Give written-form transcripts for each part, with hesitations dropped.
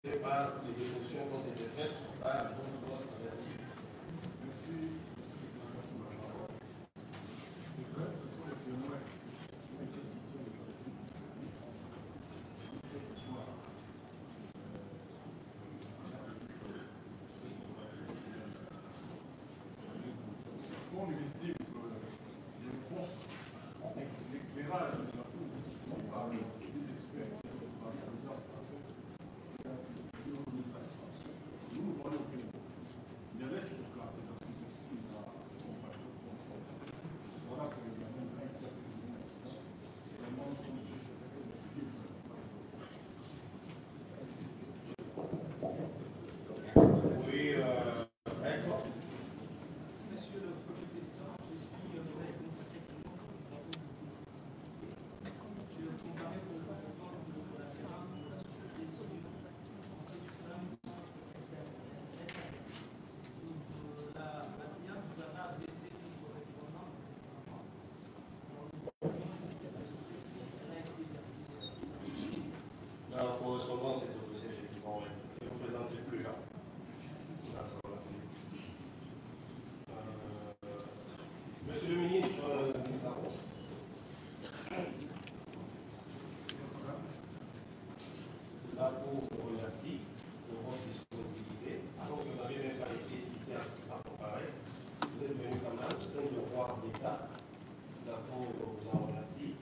par les dépositions qui ont été faites par votre service. On estime que les réponses, l'éclairage de la Cour par des experts par la présidence française nous satisfaction. Nous voyons que il reste au cas des accusations à voilà que les gamins vraiment sont La correspondance est au dossier, effectivement. Ne vous présentez plus là. D'accord, merci. Monsieur le ministre, nous savons. La Cour remercie de votre disponibilité. Alors que vous n'avez même pas été cité à comparaître, vous êtes venu quand même, c'est un devoir d'État. La Cour vous en remercie.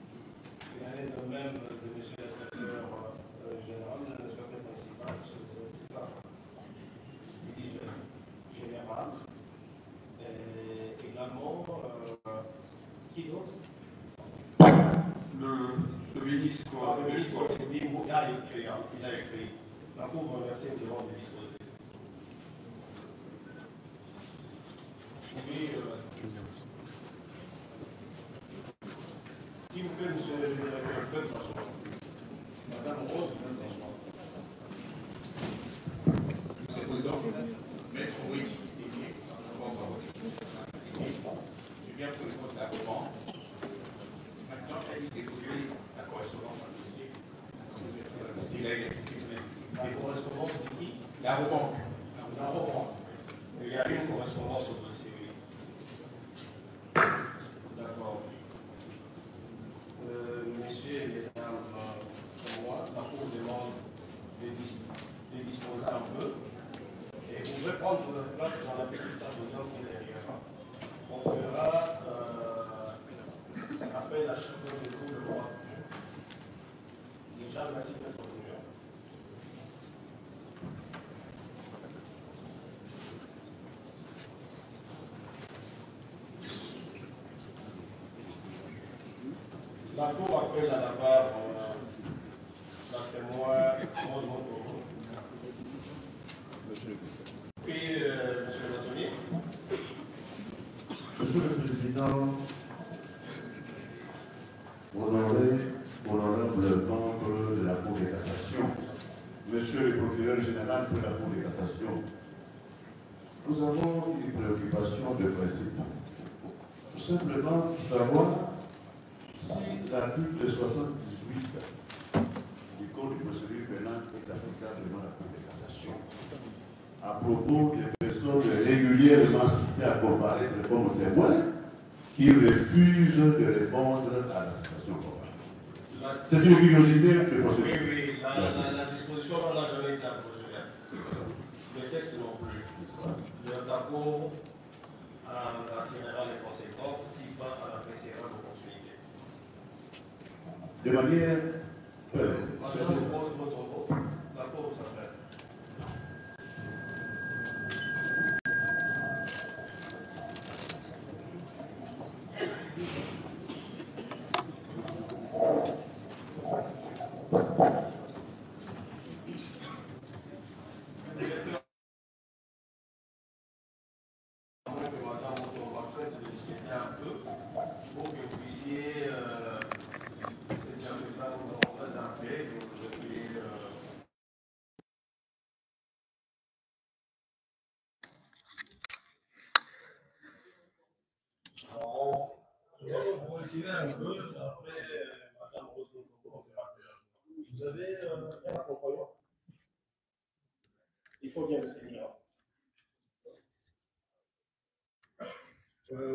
Il en est de même de monsieur l'inspecteur général, l'inspecteur principal, c'est ça, il dit général. Et également, qui d'autre? le ministre. Le ministre, il a écrit. La Cour vous remercie de votre disponibilité. S'il vous plaît, monsieur le directeur, faites s'asseoir. Madame Rose, faites s'asseoir. Monsieur le Président, Maître Rich, j'ai bien pris votre argument. Maintenant, il a déposé la correspondance dans le dossier. S'il a une explication. La correspondance de qui? La rebanque. La rebanque. Il y a une correspondance au dossier, oui. D'accord. Messieurs et mesdames, pour moi, la Cour demande de disposer un peu. Et vous pouvez prendre votre place dans la petite salle d'audience qui est derrière. On fera appel à chacun de vous le droit. Déjà, merci de votre venue. La Cour appelle à la barre la témoin Rose Montoro. Et monsieur Latonier. Monsieur le Président, honorable membre de la Cour de cassation, Monsieur le Procureur général de la Cour de cassation, nous avons une préoccupation de principe. Tout simplement savoir si l'article 78 du Code de procédure pénale est applicable devant la Cour de cassation à propos des personnes régulièrement citées à comparaître comme témoins qui refusent de répondre à la citation comparée. C'est une curiosité de procédure. Oui, la disposition n'a jamais été approchée. Le texte non plus. Le tableau en tirera les conséquences s'il va en appréciera l'opportunité. De manière. Maintenant, je pose votre vote. La Cour s'appelle. Un peu, après, Madame Rousseau, vous avez un accompagnant. Il faut bien le tenir.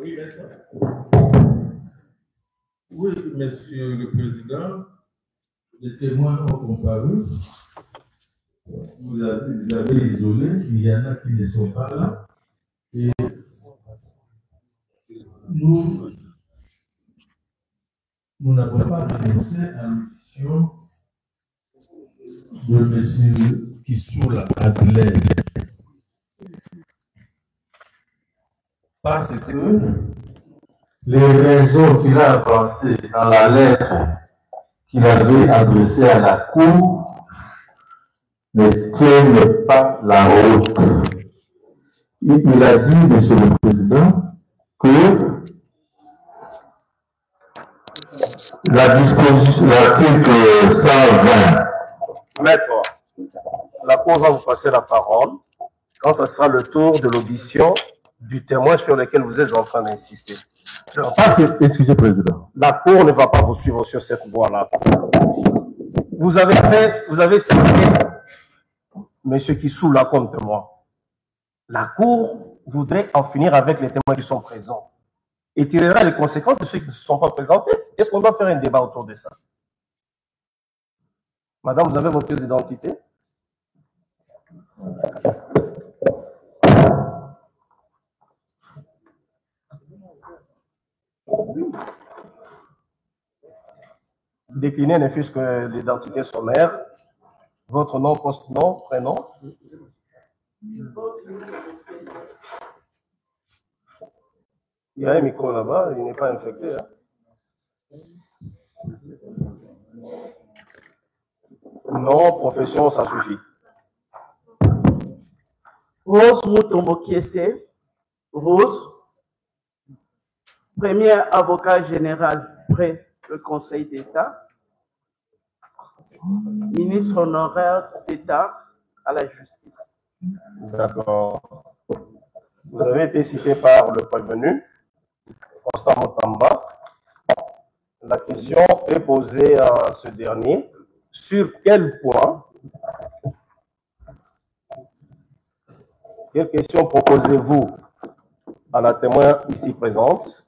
Oui, maître. Oui, Monsieur le Président, les témoins ont comparu. Vous avez isolé, il y en a qui ne sont pas là. Et nous n'avons pas renoncé à l'audition de M. Kissoula Adler. Parce que les raisons qu'il a avancées dans la lettre qu'il avait adressée à la Cour ne tiennent pas la route. Il a dit, Monsieur le Président, que la disposition de l'article 120. Maître, la Cour va vous passer la parole quand ce sera le tour de l'audition du témoin sur lequel vous êtes en train d'insister. Excusez, Président. La Cour ne va pas vous suivre sur cette voie-là. Vous avez cité M. Kissoula comme témoin. La Cour voudrait en finir avec les témoins qui sont présents et tirera les conséquences de ceux qui ne se sont pas présentés. Est-ce qu'on doit faire un débat autour de ça? Madame, vous avez votre pièce d'identité? Déclinez ne fût-ce que l'identité sommaire, votre nom, post-nom, prénom. Il y a un micro là-bas, il n'est pas infecté. Hein? Nom, profession, ça suffit. Rose Mutombo Kiese, Rose, premier avocat général près le Conseil d'État, ministre honoraire d'État à la justice. D'accord. Vous avez été cité par le prévenu, Constant Motamba. La question est posée à ce dernier. Sur quel point, quelle question proposez-vous à la témoin ici présente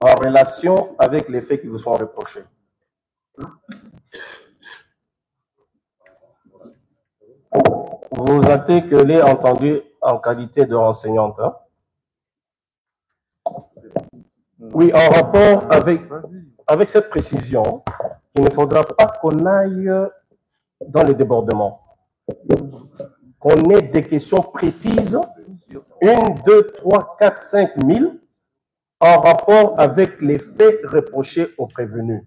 en relation avec les faits qui vous sont reprochés? Vous actez que l'est entendu en qualité de renseignante. Hein? Oui, en rapport avec cette précision, il ne faudra pas qu'on aille dans les débordements. Qu'on ait des questions précises, 1, 2, 3, 4, 5 000, en rapport avec les faits reprochés aux prévenus.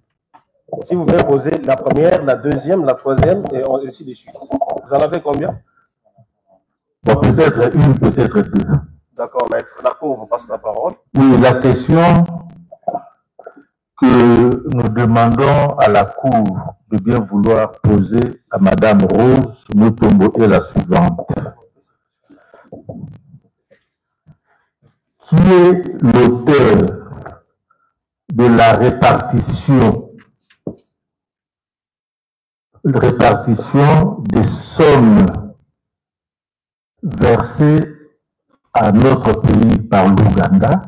Si vous voulez poser la première, la deuxième, la troisième, et ainsi de suite. Vous en avez combien? Bon, peut-être une, peut-être deux. D'accord, maître. La Cour vous passe la parole. Oui, la question que nous demandons à la Cour de bien vouloir poser à Madame Rose Mutombo est la suivante. Qui est l'auteur de la répartition des sommes versées à notre pays par l'Ouganda,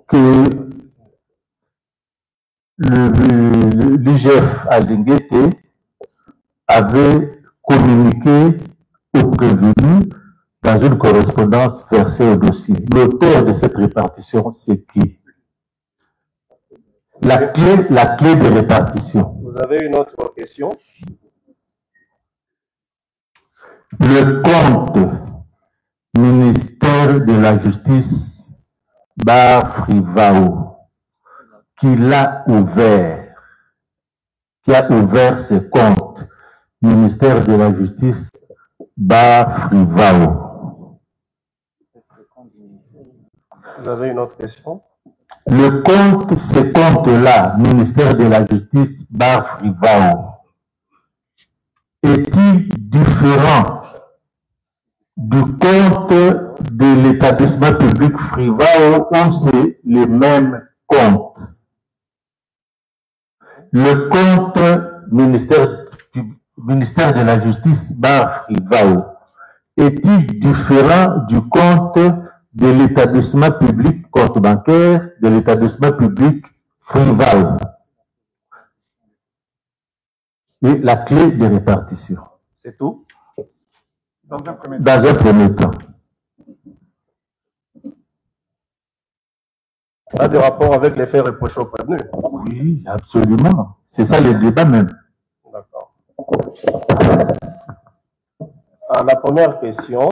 que l'IGF à Linguete avait communiqué aux prévenus dans une correspondance versée au dossier. L'auteur de cette répartition, c'est qui? La clé de répartition. Vous avez une autre question? Le compte ministère de la Justice Bafrivao, qui a ouvert ses comptes, ministère de la Justice Bafrivao. Vous avez une autre question? Le compte, ces comptes-là, ministère de la Justice Bafrivao, est-il différent du compte de l'établissement public Frivao où c'est les mêmes comptes? Le compte ministère ministère de la Justice, Bar Frivao, est-il différent du compte de l'établissement public, compte bancaire de l'établissement public Frivao? Et la clé de répartition. C'est tout? Dans un premier temps. Ça a des rapports avec les faits reprochés au prévenu? Oui, absolument. C'est ça le débat même. D'accord. La première question,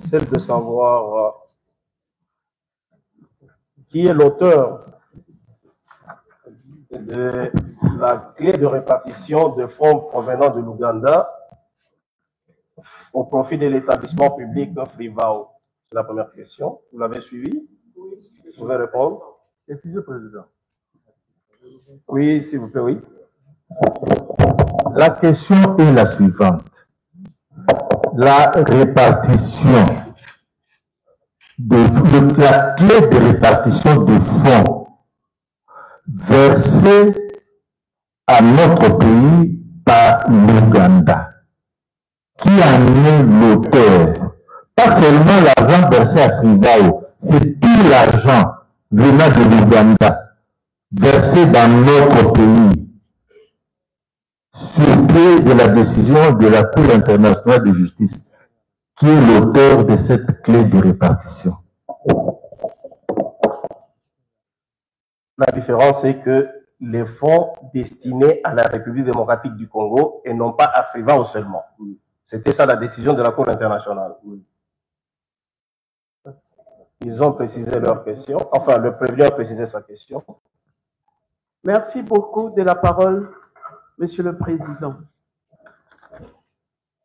celle de savoir qui est l'auteur de la clé de répartition de fonds provenant de l'Ouganda au profit de l'établissement public Frivao. C'est la première question. Vous l'avez suivi? Oui. Vous pouvez répondre? Excusez, Président. Oui, s'il vous plaît, oui. La question est la suivante. La répartition la clé de répartition des fonds versés à notre pays par l'Ouganda. Qui en est l'auteur? Pas seulement l'argent versé à Frivao, c'est tout l'argent venant de l'Ouganda, versé dans notre pays, sur pied de la décision de la Cour internationale de justice, qui est l'auteur de cette clé de répartition. La différence, c'est que les fonds destinés à la République démocratique du Congo et non pas à Frivao seulement. C'était ça la décision de la Cour internationale. Ils ont précisé leur question, enfin le prévenu a précisé sa question. Merci beaucoup de la parole, Monsieur le Président.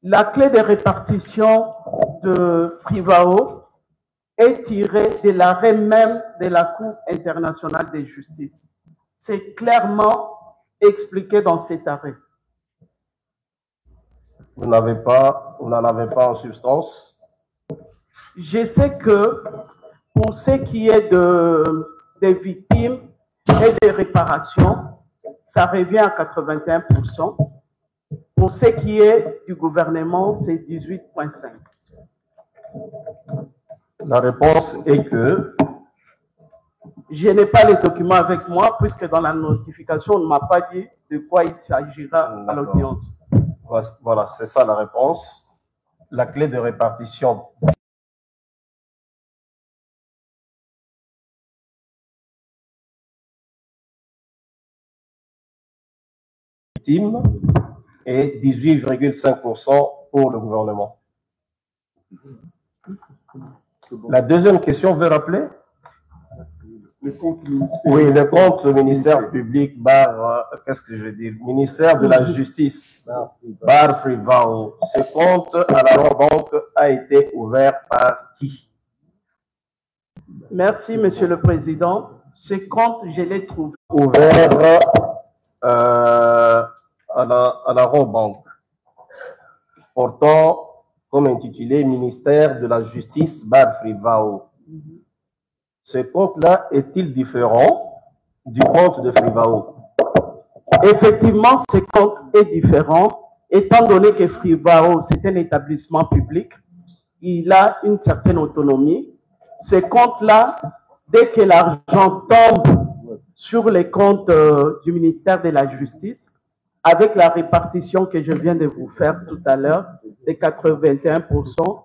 La clé de répartition de Frivao est tirée de l'arrêt même de la Cour internationale de justice. C'est clairement expliqué dans cet arrêt. Vous n'en avez pas en substance? Je sais que pour ce qui est des victimes et des réparations, ça revient à 81%. Pour ce qui est du gouvernement, c'est 18,5%. La réponse est que je n'ai pas les documents avec moi, puisque dans la notification, on ne m'a pas dit de quoi il s'agira à l'audience. Voilà, c'est ça la réponse. La clé de répartition victime et 18,5% pour le gouvernement. La deuxième question, veut rappeler? Oui, le compte ministère public bar, qu'est-ce que je dis? Ministère de la Justice, bar Frivao. Ce compte à la banque a été ouvert par qui? Merci, Monsieur le Président. Ce compte, je l'ai trouvé ouvert à la banque, portant comme intitulé Ministère de la Justice, bar Frivao. Ce compte-là est-il différent du compte de Frivao? Effectivement, ce compte est différent, étant donné que Frivao, c'est un établissement public, il a une certaine autonomie. Ce compte-là, dès que l'argent tombe sur les comptes du ministère de la Justice, avec la répartition que je viens de vous faire tout à l'heure, de 81%,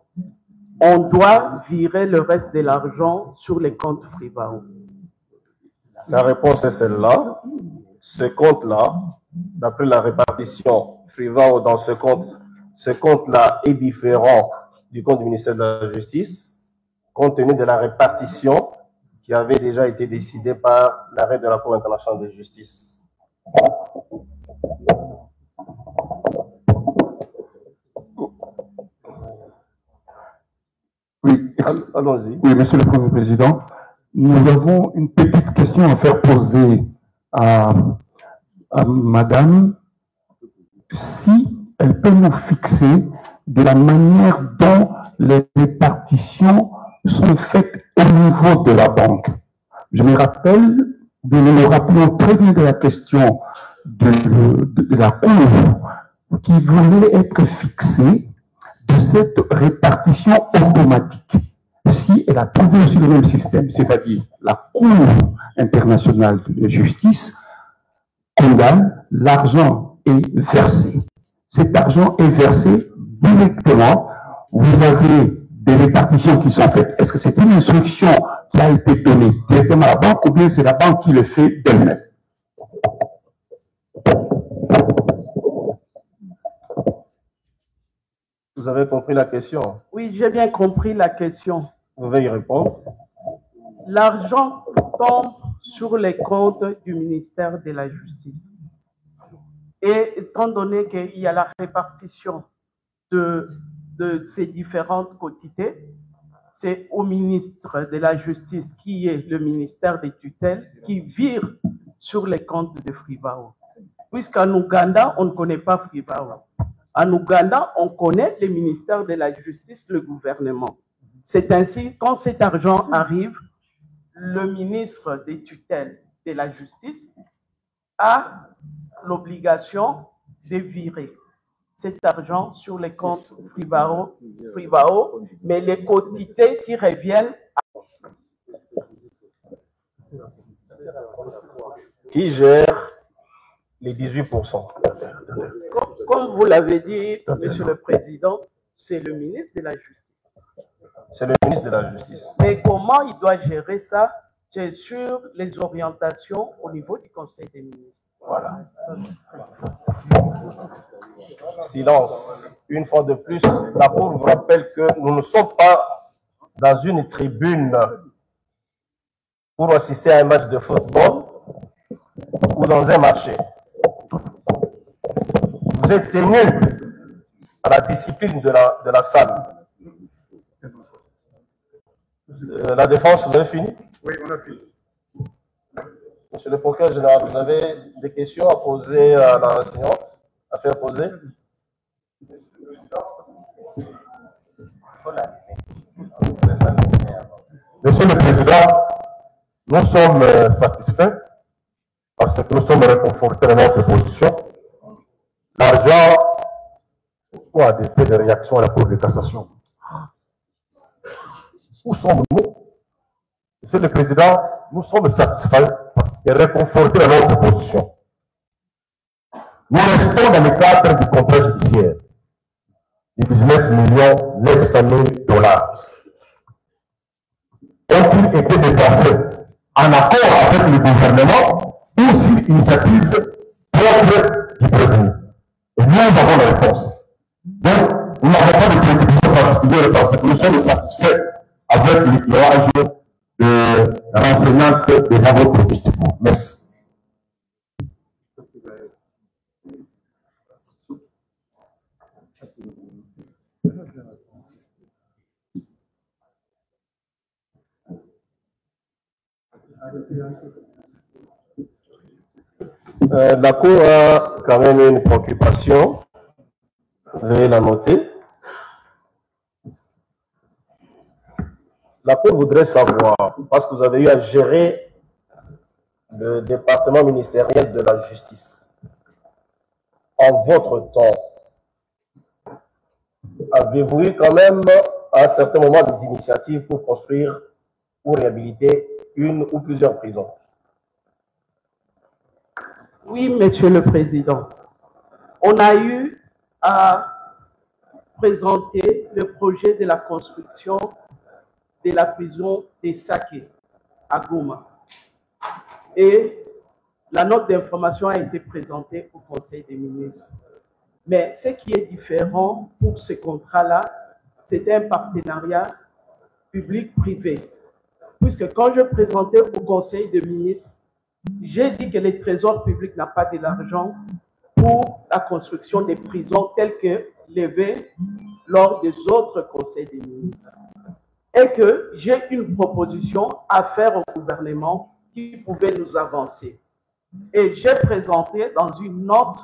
on doit virer le reste de l'argent sur les comptes Frivao. La réponse est celle-là. Ce compte-là, d'après la répartition Frivao dans ce compte-là est différent du compte du ministère de la Justice, compte tenu de la répartition qui avait déjà été décidée par l'arrêt de la Cour internationale de justice. Oui, allons-y. Oui, Monsieur le Premier Président, nous avons une petite question à faire poser à Madame. Si elle peut nous fixer de la manière dont les répartitions sont faites au niveau de la banque. Je me rappelle, nous nous rappelons très bien de la question de la Cour qui voulait être fixée de cette répartition automatique. Si elle a trouvé aussi le même système, c'est-à-dire la Cour internationale de justice condamne, l'argent est versé. Cet argent est versé directement. Vous avez des répartitions qui sont faites. Est-ce que c'est une instruction qui a été donnée directement à la banque ou bien c'est la banque qui le fait d'elle-même? Vous avez compris la question? Oui, j'ai bien compris la question. Vous pouvez y répondre. L'argent tombe sur les comptes du ministère de la Justice. Et étant donné qu'il y a la répartition de ces différentes quantités, c'est au ministre de la Justice, qui est le ministère des tutelles, qui vire sur les comptes de Frivao. Puisqu'en Ouganda, on ne connaît pas Frivao. En Ouganda, on connaît le ministère de la Justice, le gouvernement. C'est ainsi, quand cet argent arrive, le ministre des tutelles de la Justice a l'obligation de virer cet argent sur les comptes Frivao, mais les quantités qui reviennent Qui gère les 18%? Comme vous l'avez dit, Monsieur le Président, c'est le ministre de la Justice. C'est le ministre de la Justice. Mais comment il doit gérer ça? C'est sur les orientations au niveau du Conseil des ministres. Voilà. Silence. Une fois de plus, la Cour vous rappelle que nous ne sommes pas dans une tribune pour assister à un match de football ou dans un marché. Vous êtes tenu à la discipline de la salle. La défense, vous avez fini? Oui, on a fini. Monsieur le procureur général, vous avez des questions à poser à la renseignante, à faire poser? Monsieur le Président, nous sommes satisfaits parce que nous sommes réconfortés dans notre position. L'argent, pourquoi des faits de réaction à la Cour de cassation? Où sommes-nous? Monsieur le Président, nous sommes satisfaits et réconfortés dans notre position. Nous restons dans le cadre du contrat judiciaire de 19 900 000 $. Ont-ils été dépensés en accord avec le gouvernement ou sur initiative propre du prévenu? Et nous avons la réponse. Donc, nous n'avons pas de préoccupation particulière parce que nous sommes satisfaits avec l'éclairage renseignante des travaux propositifs. Merci. La Cour a quand même une préoccupation, veuillez la noter. La Cour voudrait savoir, parce que vous avez eu à gérer le département ministériel de la justice, en votre temps, avez-vous eu quand même à un certain moment des initiatives pour construire ou réhabiliter une ou plusieurs prisons? Oui, Monsieur le Président. On a eu à présenter le projet de la construction de la prison des Saké à Goma. Et la note d'information a été présentée au Conseil des ministres. Mais ce qui est différent pour ce contrat-là, c'était un partenariat public-privé. Puisque quand je présentais au Conseil des ministres, j'ai dit que le Trésor public n'a pas de l'argent pour la construction des prisons telles que levées lors des autres conseils des ministres. Et que j'ai une proposition à faire au gouvernement qui pouvait nous avancer. Et j'ai présenté dans une note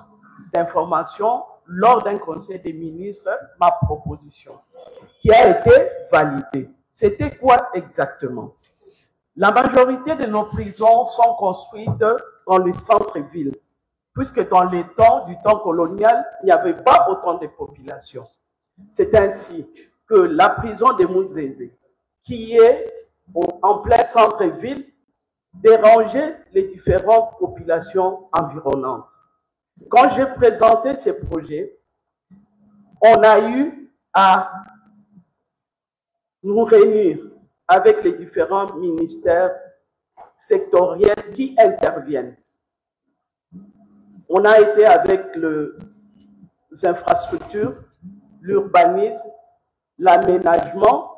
d'information lors d'un conseil des ministres ma proposition qui a été validée. C'était quoi exactement? La majorité de nos prisons sont construites dans le centre-ville. puisque dans les temps, du temps colonial, il n'y avait pas autant de population. C'est ainsi que la prison de Mouzézé, qui est en plein centre-ville, dérangeait les différentes populations environnantes. Quand j'ai présenté ces projets, on a eu à nous réunir avec les différents ministères sectoriels qui interviennent. On a été avec les infrastructures, l'urbanisme, l'aménagement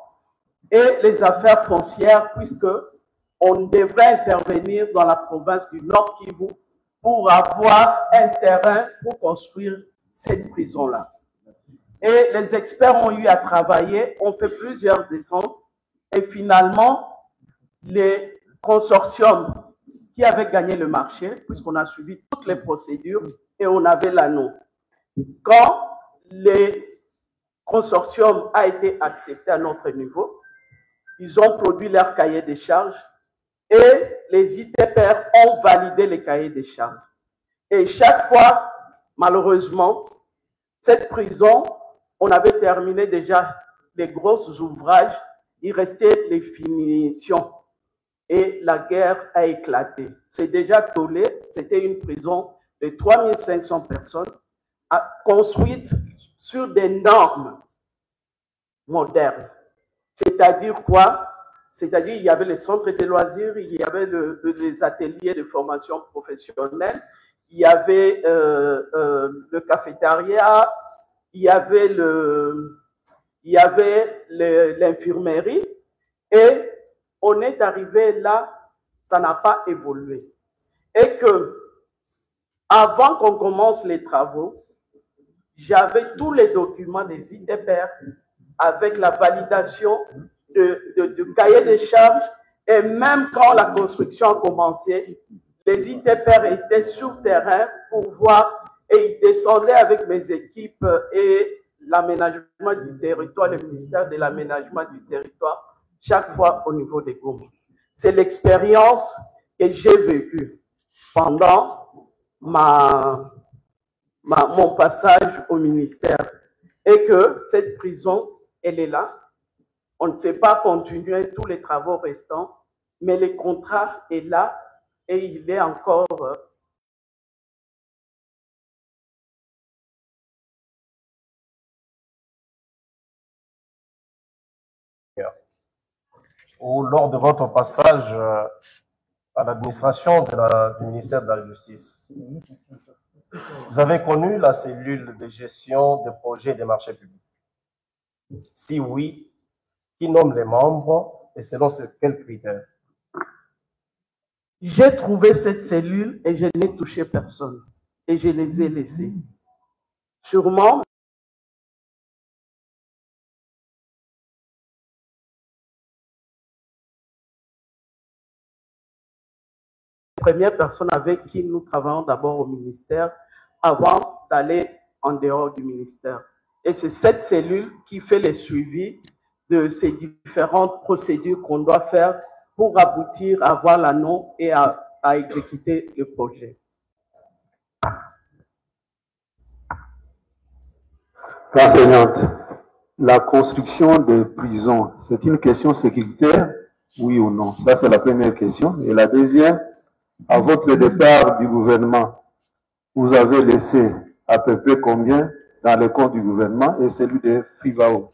et les affaires foncières, puisque on devrait intervenir dans la province du Nord Kivu pour avoir un terrain pour construire cette prison-là. Et les experts ont eu à travailler, ont fait plusieurs descentes, et finalement, les consortiums qui avaient gagné le marché, puisqu'on a suivi toutes les procédures et on avait l'anneau. Quand le consortium a été accepté à notre niveau, ils ont produit leur cahier des charges et les ITPR ont validé les cahiers des charges. Et chaque fois, malheureusement, cette prison, on avait terminé déjà les gros ouvrages, il restait les finitions et la guerre a éclaté. C'est déjà tollé, c'était une prison de 3500 personnes construite sur des normes modernes. C'est-à-dire quoi? C'est-à-dire il y avait les centres de loisirs, il y avait les ateliers de formation professionnelle, il y avait le cafétéria, il y avait l'infirmerie, et on est arrivé là, ça n'a pas évolué. Et que, avant qu'on commence les travaux, j'avais tous les documents des ITPR avec la validation du cahier des charges, et même quand la construction a commencé, les ITPR étaient sur terrain pour voir, et ils descendaient avec mes équipes et l'aménagement du territoire, le ministère de l'aménagement du territoire, chaque fois au niveau des Goma. C'est l'expérience que j'ai vécue pendant mon passage au ministère, et que cette prison, elle est là. On ne sait pas continuer tous les travaux restants, mais le contrat est là et il est encore ou lors de votre passage à l'administration du ministère de la Justice, vous avez connu la cellule de gestion des projets et des marchés publics? Si oui, qui nomme les membres et selon quels critères? J'ai trouvé cette cellule et je n'ai touché personne et je les ai laissés. Sûrement, la première personne avec qui nous travaillons d'abord au ministère avant d'aller en dehors du ministère. Et c'est cette cellule qui fait le suivi de ces différentes procédures qu'on doit faire pour aboutir à avoir l'anneau et à exécuter le projet. Enseignante, la construction de prisons, c'est une question sécuritaire, oui ou non? Ça, c'est la première question. Et la deuxième, à votre départ du gouvernement, vous avez laissé à peu près combien dans le compte du gouvernement et celui de FIVAO?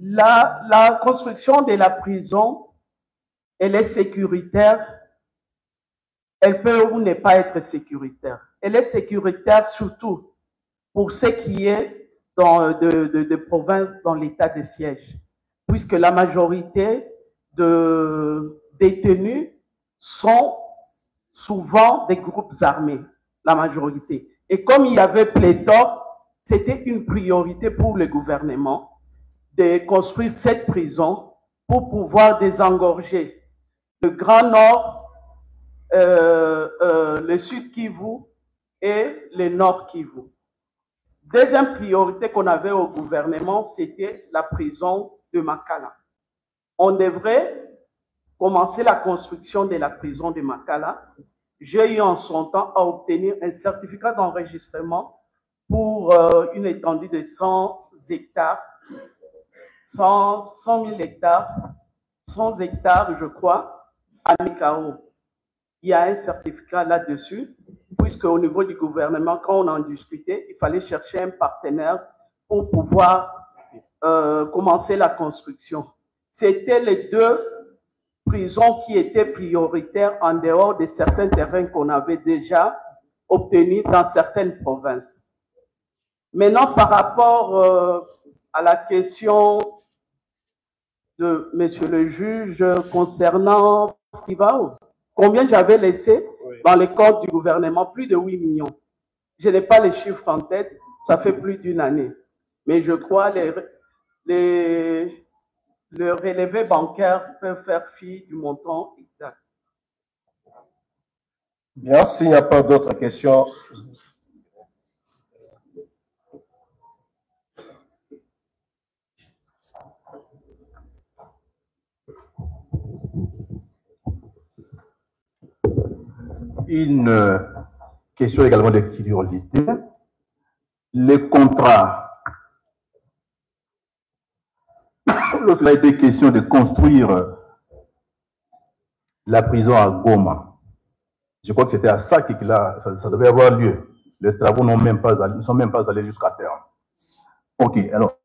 La construction de la prison, elle est sécuritaire. Elle peut ou ne pas être sécuritaire. Elle est sécuritaire surtout pour ce qui est de provinces dans l'état de siège, puisque la majorité de détenus sont souvent des groupes armés, la majorité. Et comme il y avait pléthore, c'était une priorité pour le gouvernement de construire cette prison pour pouvoir désengorger le Grand Nord, le Sud Kivu et le Nord Kivu. Deuxième priorité qu'on avait au gouvernement, c'était la prison de Makala. On devrait commencé la construction de la prison de Makala, j'ai eu en son temps à obtenir un certificat d'enregistrement pour une étendue de 100 hectares, 100 000 hectares, 100 hectares, je crois, à Mikao. Il y a un certificat là-dessus, puisque au niveau du gouvernement, quand on en discutait, il fallait chercher un partenaire pour pouvoir commencer la construction. C'était les deux prisons qui étaient prioritaires en dehors de certains terrains qu'on avait déjà obtenus dans certaines provinces. Maintenant, par rapport à la question de Monsieur le juge concernant Frivao, combien j'avais laissé dans les comptes du gouvernement? Plus de 8 millions. Je n'ai pas les chiffres en tête, ça fait plus d'une année. Mais je crois le relevé bancaire peut faire fi du montant exact. Bien, s'il n'y a pas d'autres questions. Une question également de curiosité. Les contrats, lorsqu'il a été question de construire la prison à Goma, je crois que c'était à ça que ça devait avoir lieu. Les travaux ne sont même pas allés jusqu'à terme. Ok, alors,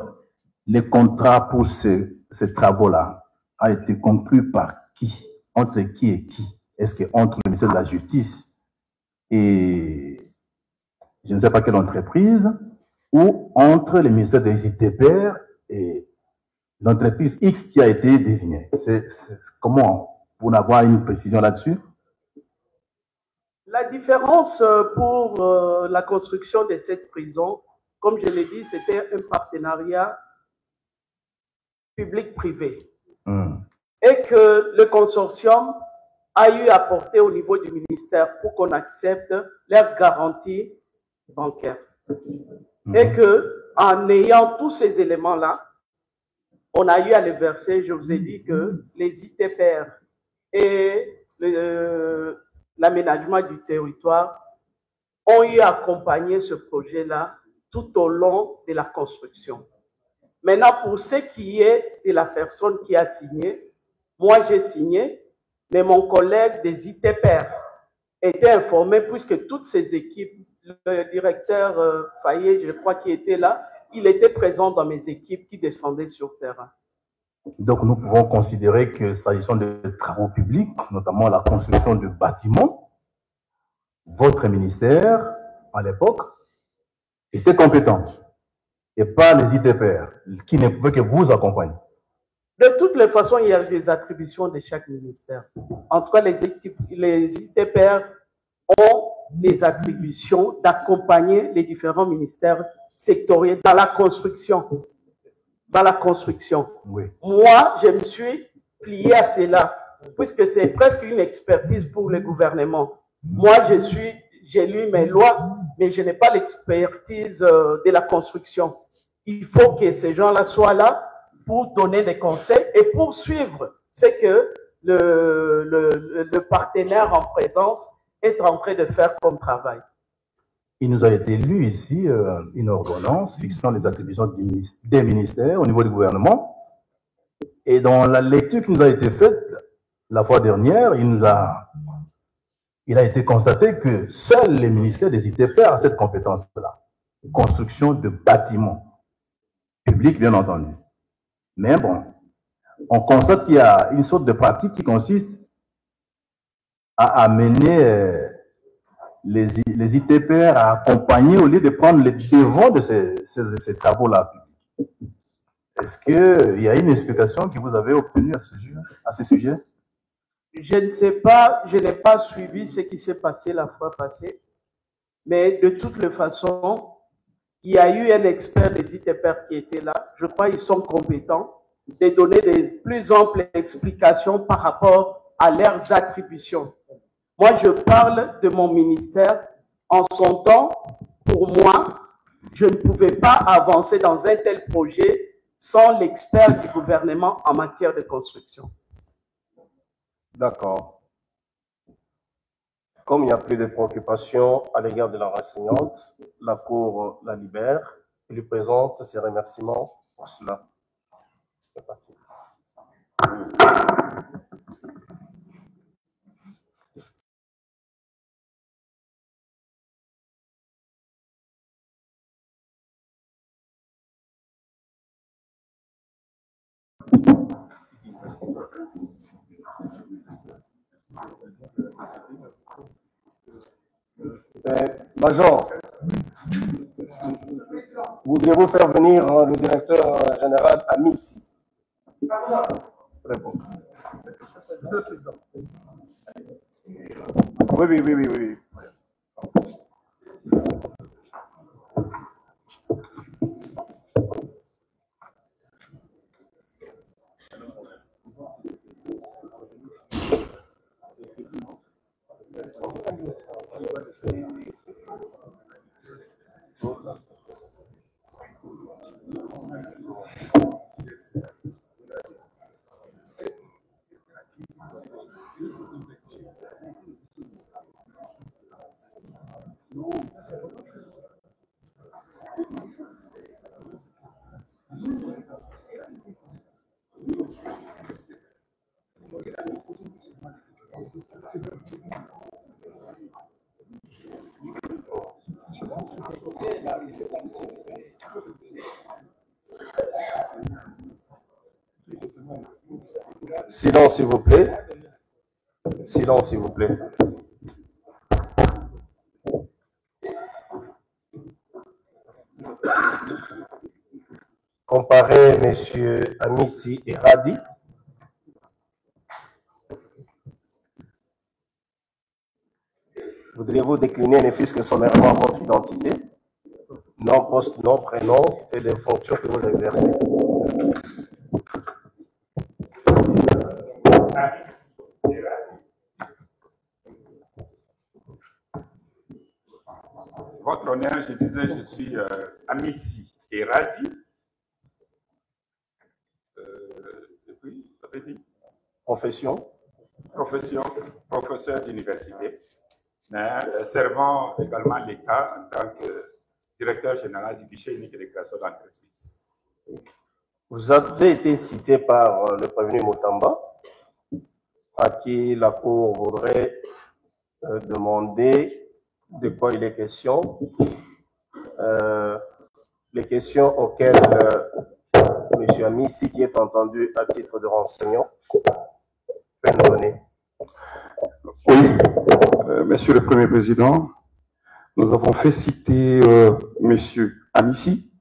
les contrats pour ces travaux-là a été conclu par qui? Entre qui et qui? Est-ce que entre le ministère de la Justice et je ne sais pas quelle entreprise, ou entre le ministère des ITPR et l'entreprise X qui a été désignée? Comment, pour avoir une précision là-dessus? La différence pour la construction de cette prison, comme je l'ai dit, c'était un partenariat public-privé. Et que le consortium a eu à porter au niveau du ministère pour qu'on accepte leurs garanties bancaires. Et que, en ayant tous ces éléments-là, on a eu à les verser. Je vous ai dit que les ITPR et l'aménagement du territoire ont eu à accompagner ce projet-là tout au long de la construction. Maintenant, pour ce qui est de la personne qui a signé, moi j'ai signé, mais mon collègue des ITPR était informé puisque toutes ces équipes, le directeur Fayet, je crois qu'il était là, il était présent dans mes équipes qui descendaient sur terrain. Donc nous pouvons considérer que s'agissant de travaux publics, notamment la construction de bâtiments, votre ministère, à l'époque, était compétent et pas les ITPR qui ne pouvaient que vous accompagner. De toutes les façons, il y a des attributions de chaque ministère. En tout cas, les ITPR ont des attributions d'accompagner les différents ministères sectoriels dans la construction. Oui. Moi, je me suis plié à cela, puisque c'est presque une expertise pour le gouvernement. Moi, j'ai lu mes lois, mais je n'ai pas l'expertise de la construction. Il faut que ces gens-là soient là pour donner des conseils et pour suivre ce que le partenaire en présence est en train de faire comme travail. Il nous a été lu ici une ordonnance fixant les attributions des ministères au niveau du gouvernement. Et dans la lecture qui nous a été faite la fois dernière, il a été constaté que seuls les ministères des ITPR ont cette compétence-là. Construction de bâtiments publics, bien entendu. Mais bon, on constate qu'il y a une sorte de pratique qui consiste à amener les ITPR à accompagner au lieu de prendre les devants de ces travaux-là. Est-ce qu'il y a une explication que vous avez obtenue à ce sujet? Je ne sais pas, je n'ai pas suivi ce qui s'est passé la fois passée, mais de toutes les façons, il y a eu un expert des ITPR qui était là. Je crois qu'ils sont compétents de donner des plus amples explications par rapport à leurs attributions. Moi, je parle de mon ministère. En son temps, pour moi, je ne pouvais pas avancer dans un tel projet sans l'expert du gouvernement en matière de construction. D'accord. Comme il n'y a plus de préoccupations à l'égard de la renseignante, la Cour la libère et lui présente ses remerciements pour cela. C'est parti. Major, voudriez-vous faire venir le directeur général Amissi? Très bon. Oui. Silence, s'il vous plaît. Silence, s'il vous plaît. Comparez M. Amissi et Radi. Voudriez-vous décliner ne fût-ce que sommairement votre identité, nom, poste, nom, prénom et les fonctions que vous exercez? Votre honneur, je disais, je suis Amissi et Radi. Oui, ça veut dire. Profession? Profession, professeur d'université, mais servant également l'État en tant que directeur général du guichet unique de création d'entreprise. Vous avez été cité par le prévenu Mutamba, à qui la Cour voudrait demander de quoi il est question. Les questions auxquelles M. Amissi, qui est entendu à titre de renseignant, peut nous donner. Oui, Monsieur le Premier Président, nous avons fait citer Monsieur Amissi,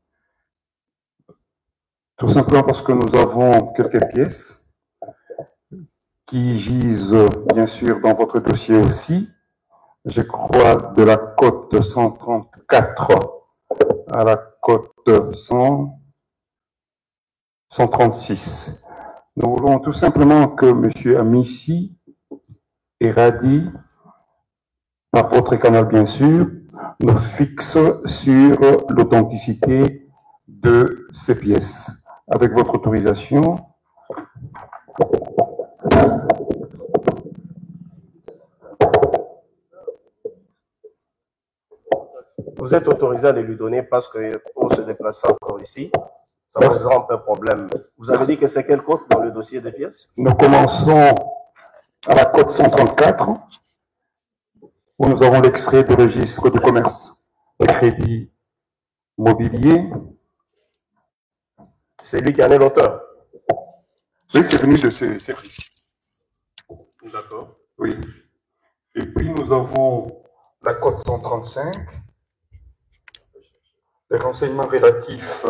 tout simplement parce que nous avons quelques pièces qui gisent bien sûr dans votre dossier aussi. Je crois de la cote 134 à la cote 136. Nous voulons tout simplement que M. Amissi et Radi, par votre canal bien sûr, nous fixe sur l'authenticité de ces pièces. Avec votre autorisation, Vous êtes autorisé à les lui donner parce que pour se déplacer encore ici, ça posera un peu de problème. Vous avez dit que c'est quelle cote dans le dossier des pièces? nous commençons à la cote 134, où nous avons l'extrait du registre du commerce et crédit mobilier. C'est lui qui en est l'auteur. Oui, c'est venu de ces services. D'accord. Oui. Et puis nous avons la cote 135, les renseignements relatifs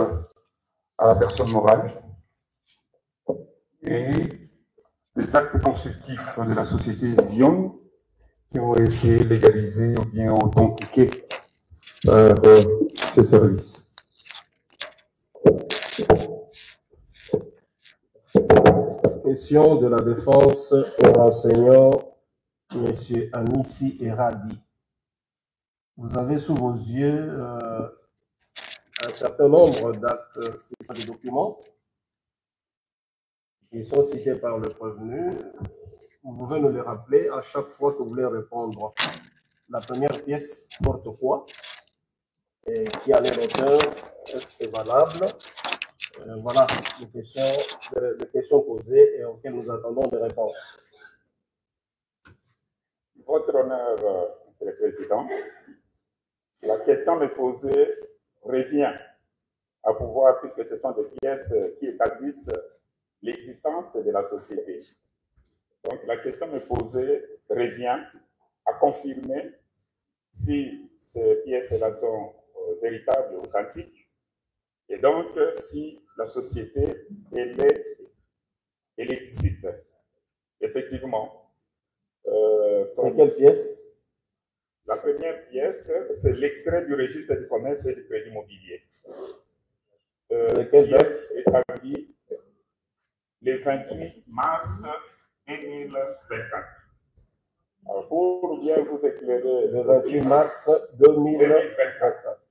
à la personne morale et les actes consultifs de la société Zion qui ont été légalisés ou bien authentifiés par ce service. Question de la défense aux renseignants, M. Amissi et Radi. Vous avez sous vos yeux un certain nombre d'actes, c'est pas des documents, qui sont cités par le prévenu. vous pouvez nous les rappeler à chaque fois que vous voulez répondre. La première pièce porte quoi? Et qui en est l'auteur? Est-ce que c'est valable? Voilà les questions posées et auxquelles nous attendons des réponses. Votre honneur, Monsieur le Président, la question me posée revient à pouvoir, puisque ce sont des pièces qui établissent l'existence de la société. Donc la question me posée revient à confirmer si ces pièces-là sont véritables et authentiques, et donc si la société, elle existe. Effectivement. C'est quelle pièce? La première pièce, c'est l'extrait du registre du commerce et du crédit immobilier. Qui est établi le 28 mars 2024. Alors, pour bien vous éclairer, le 28 mars 2024.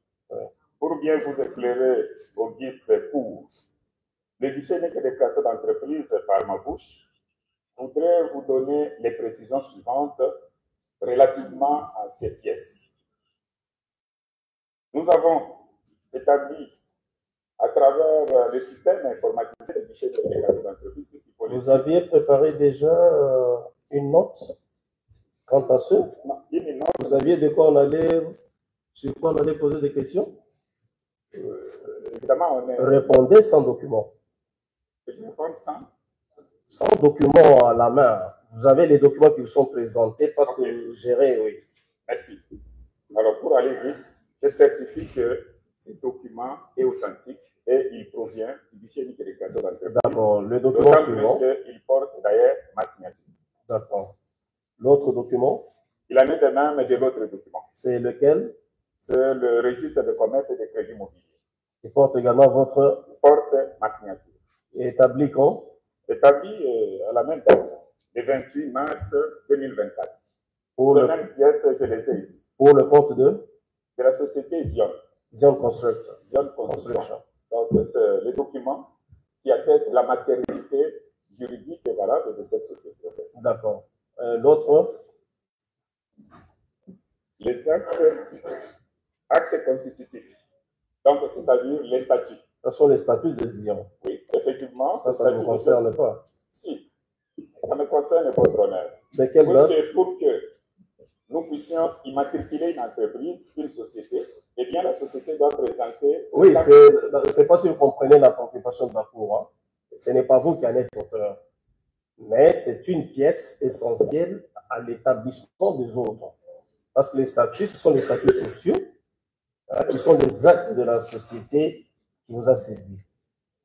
Pour bien vous éclairer, Auguste, pour le guichet n'est que déclaration d'entreprise par ma bouche, je voudrais vous donner les précisions suivantes relativement à ces pièces. Nous avons établi à travers le système informatisé des guichets de déclaration d'entreprise. Vous aviez préparé déjà une note quant à ce? Non, une note. Vous saviez de quoi sur quoi on allait poser des questions? Évidemment, on est... Répondez sans document. Je réponds sans document à la main. Vous avez les documents qui vous sont présentés parce que vous gérez, oui. Merci. Alors, pour aller vite, je certifie que ce document est authentique et il provient du guichet unique de déclaration d'entreprise. D'accord. Le document suivant. Il porte d'ailleurs ma signature. D'accord. L'autre document? Il en est de même de l'autre document. C'est lequel? C'est le registre de commerce et de crédit immobilier. Il porte également votre? Il porte ma signature. Et établi quand? Établi à la même date, le 28 mars 2024. Ces mêmes pièces, je les ai ici. Pour le compte de la société Zion. Zion Construction. Zion Construction. Donc, c'est le document qui atteste la matérialité juridique et valable de cette société. D'accord. L'autre? Les actes constitutifs. Donc, c'est-à-dire les statuts. Ce sont les statuts de Zion. Oui, effectivement. Ça ne vous concerne pas? Si. Ça me concerne, votre honneur. De quelle date? Pour que nous puissions immatriculer une entreprise, une société, eh bien la société doit présenter... Oui, je ne sais pas si vous comprenez la préoccupation de la Cour. Hein. Ce n'est pas vous qui en êtes auteur. Mais c'est une pièce essentielle à l'établissement des autres. Parce que les statuts, ce sont les statuts sociaux, hein, qui sont les actes de la société qui vous a saisi.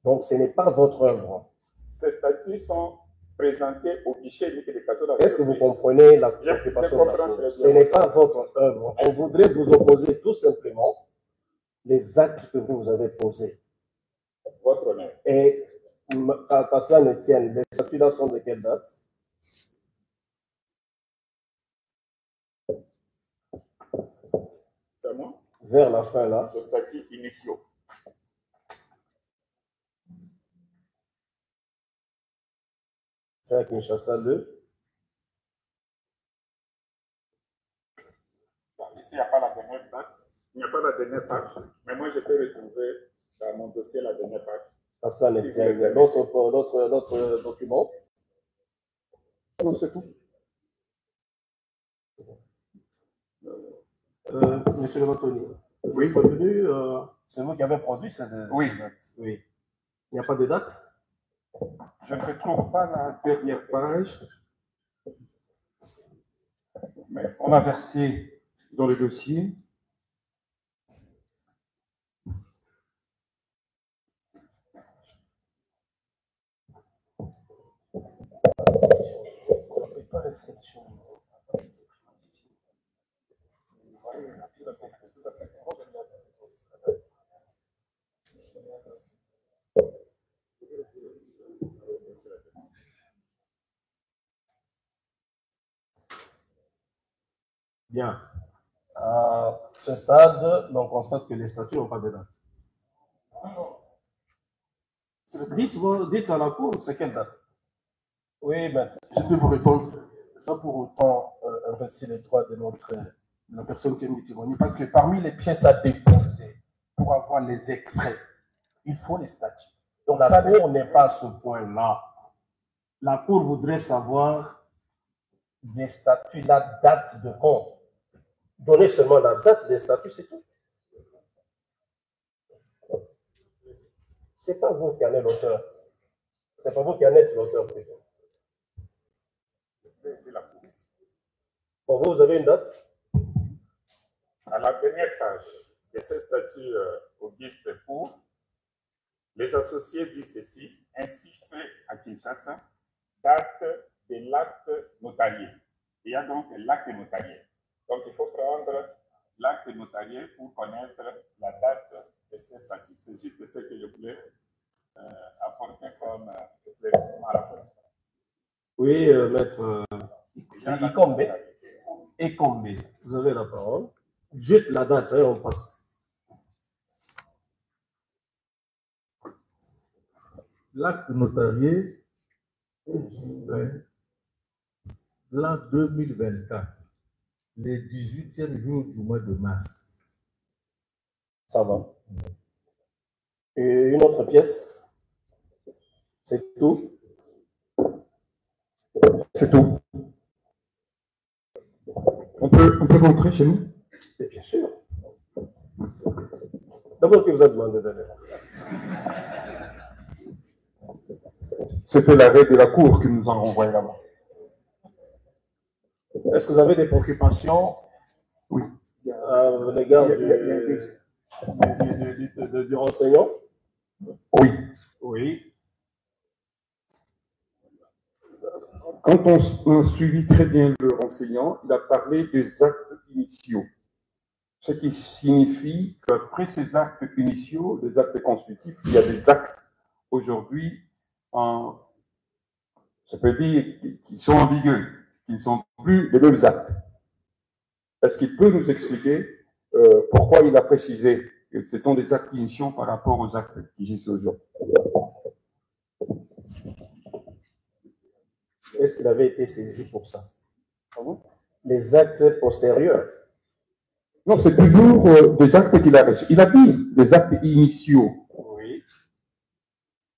Donc, ce n'est pas votre œuvre. Ces statuts sont présentés au guichet unique de déclaration d'entreprise. Est-ce que vous comprenez la préoccupation de la Cour? Ce n'est pas votre œuvre. On voudrait vous opposer tout simplement les actes que vous avez posés. Votre honneur. Et qu'à cela ne tienne, les statuts là sont de quelle date? C'est moi? Vers la fin là. Les statuts initiaux. Frère Kinshasa 2. Ici, il n'y a pas la dernière date. Il n'y a pas la dernière page. Mais moi, je peux retrouver dans mon dossier la dernière page. À cela ne tienne. L'autre document. Non, c'est tout. Monsieur le Tony. Oui. Revenu, c'est vous qui avez produit cette oui. date. Oui. Il n'y a pas de date? Je ne retrouve pas la dernière page. Mais on a versé dans le dossier. Bien. À ce stade, on constate que les statuts n'ont pas de date. Dites à la Cour, c'est quelle date? Oui, ben, je peux vous répondre sans pour autant inverser les droits de la personne qui est témoignée, parce que parmi les pièces à déposer pour avoir les extraits, il faut les statuts. Donc la Cour n'est pas à ce point-là. La Cour voudrait savoir des statuts, la date de compte. Donnez seulement la date des statuts, c'est tout. C'est pas vous qui en êtes l'auteur. C'est pas vous qui en êtes l'auteur plutôt. Pour vous, vous avez une date? À la dernière page de ce statut auguste pour, les associés disent ceci, ainsi fait à Kinshasa, date de l'acte notarié. Il y a donc l'acte notarié. Donc il faut prendre l'acte notarié pour connaître la date de ce statut. C'est juste ce que je voulais apporter comme éclaircissement à la fin. Oui, maître. C'est Ikombe. Vous avez la parole. Juste la date, hein, on passe. L'acte notarié l'an 2024, le 18e jour du mois de mars. Ça va. Et une autre pièce? C'est tout? C'est tout. On peut rentrer chez nous? Et bien sûr. D'abord, qui vous a demandé d'aller là? C'était l'arrêt de la Cour qui nous a renvoyé là-bas. Est-ce que vous avez des préoccupations? Oui. À l'égard du renseignant? Oui. Oui. Quand on suivit très bien le renseignant, il a parlé des actes initiaux. Ce qui signifie qu'après ces actes initiaux, les actes constitutifs, il y a des actes aujourd'hui, je peux dire, qui sont en vigueur, qui ne sont plus les mêmes actes. Est-ce qu'il peut nous expliquer pourquoi il a précisé que ce sont des actes initiaux par rapport aux actes qui existent aujourd'hui? Est-ce qu'il avait été saisi pour ça? Les actes postérieurs? Non, c'est toujours des actes qu'il a reçus. Il a dit des actes initiaux. Oui.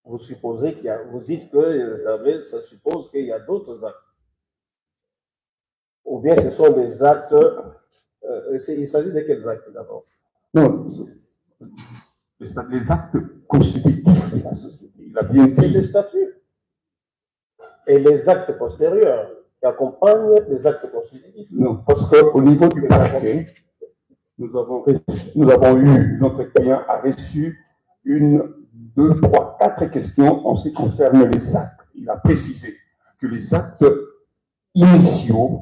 Vous supposez qu'il y a, vous dites que ça suppose qu'il y a d'autres actes. Ou bien ce sont des actes, il s'agit de quels actes d'abord? Non, les actes constitutifs de la société. Il a bien dit. C'est les statuts. Et les actes postérieurs qui accompagnent les actes constitutifs. Non, parce qu'au niveau du parquet, nous avons eu, notre client a reçu 1, 2, 3, 4 questions en ce qui concerne les actes. Il a précisé que les actes initiaux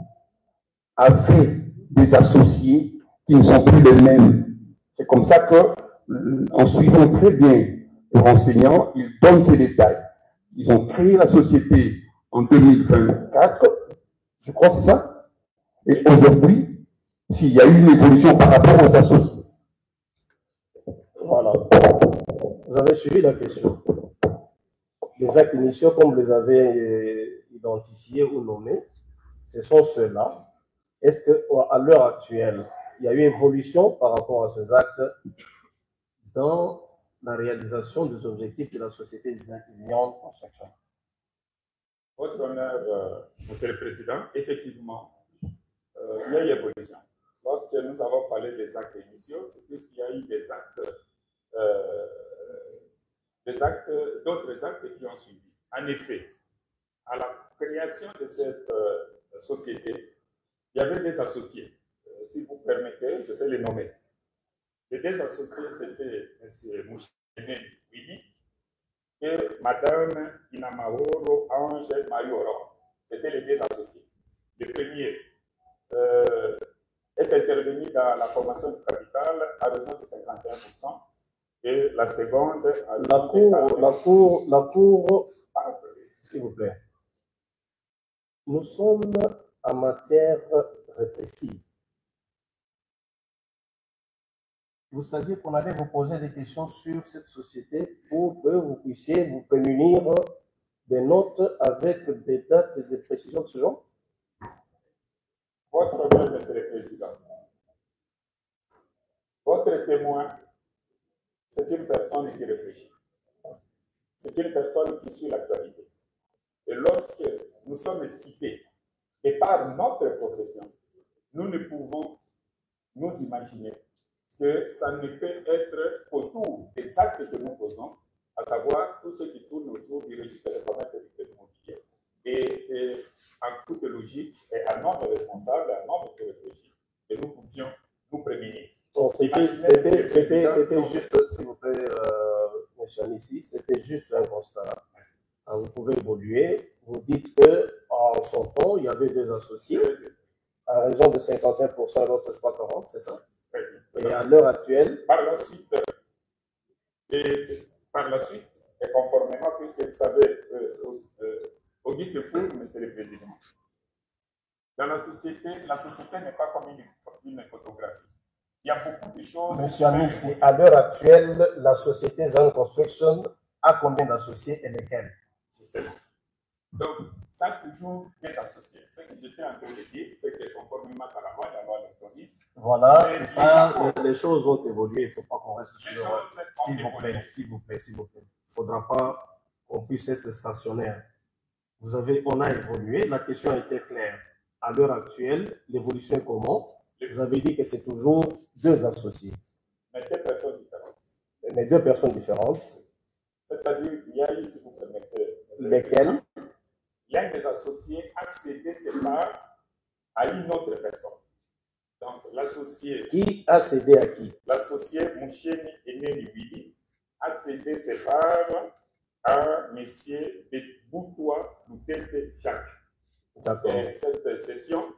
avaient des associés qui ne sont plus les mêmes. C'est comme ça que, en suivant très bien le renseignant, il donne ces détails. Ils ont créé la société en 2024, je crois que c'est ça. Et aujourd'hui, s'il y a eu une évolution par rapport aux associés. Voilà. Vous avez suivi la question. Les actes initiaux, comme vous les avez identifiés ou nommés, ce sont ceux-là. Est-ce qu'à l'heure actuelle, il y a eu évolution par rapport à ces actes dans la réalisation des objectifs de la société Zion Construction? Votre honneur, Monsieur le Président, effectivement, il y a eu évolution. Lorsque nous avons parlé des actes initiaux, c'est puisqu'il y a eu des actes, d'autres actes qui ont suivi. En effet, à la création de cette société, il y avait des associés. Si vous permettez, je vais les nommer. Les deux associés, c'était M. Mouchene Willy et Mme Inamaoro Ange Mayoro. C'était les deux associés. Le premier est intervenu dans la formation du capital à raison de 51%. Et la seconde... La cour, s'il vous plaît. Nous sommes en matière répressive. Vous saviez qu'on allait vous poser des questions sur cette société pour que vous puissiez vous prémunir des notes avec des dates et des précisions de ce genre? Votre honneur, Monsieur le Président, votre témoin, c'est une personne qui réfléchit. C'est une personne qui suit l'actualité. Et lorsque nous sommes cités, et par notre profession, nous ne pouvons nous imaginer que ça ne peut être autour des actes que nous posons, à savoir tout ce qui tourne autour du registre de commerce et du crédit immobilier. Et c'est en toute logique et un nombre responsable, un nombre qui réfléchit, que nous pouvions nous prémunir. C'était juste, s'il vous plaît, M. Anissi, c'était juste un constat. Vous pouvez évoluer. Vous dites qu'en son temps, il y avait des associés, à raison de 51%, l'autre, je crois, 40%, c'est ça? Et à l'heure actuelle, par la suite, et conformément, puisque vous savez, Auguste Poul, Monsieur le Président, dans la société n'est pas comme une photographie. Il y a beaucoup de choses. Monsieur Anissi, à l'heure actuelle, la société Zan Construction a combien d'associés et lesquels? Justement. Donc, ça a toujours des associés. Ce que j'étais en train de dire, c'est que conformément à la loi l'autorise. Voilà, et ça, les choses ont évolué. Il ne faut pas qu'on reste sur. S'il vous plaît. Il ne faudra pas qu'on puisse être stationnaire. On a évolué, la question a été claire. À l'heure actuelle, l'évolution est comment? Vous avez dit que c'est toujours deux associés. Mais deux personnes différentes. Mais deux personnes différentes. C'est-à-dire, il y a eu, si vous permettez. Lesquels? L'un des associés a cédé ses parts à une autre personne. Donc, l'associé. Qui a cédé à qui? L'associé Moucheni Eneni Willy a cédé ses parts à M. Boutoua Loutete Jacques. Et cette session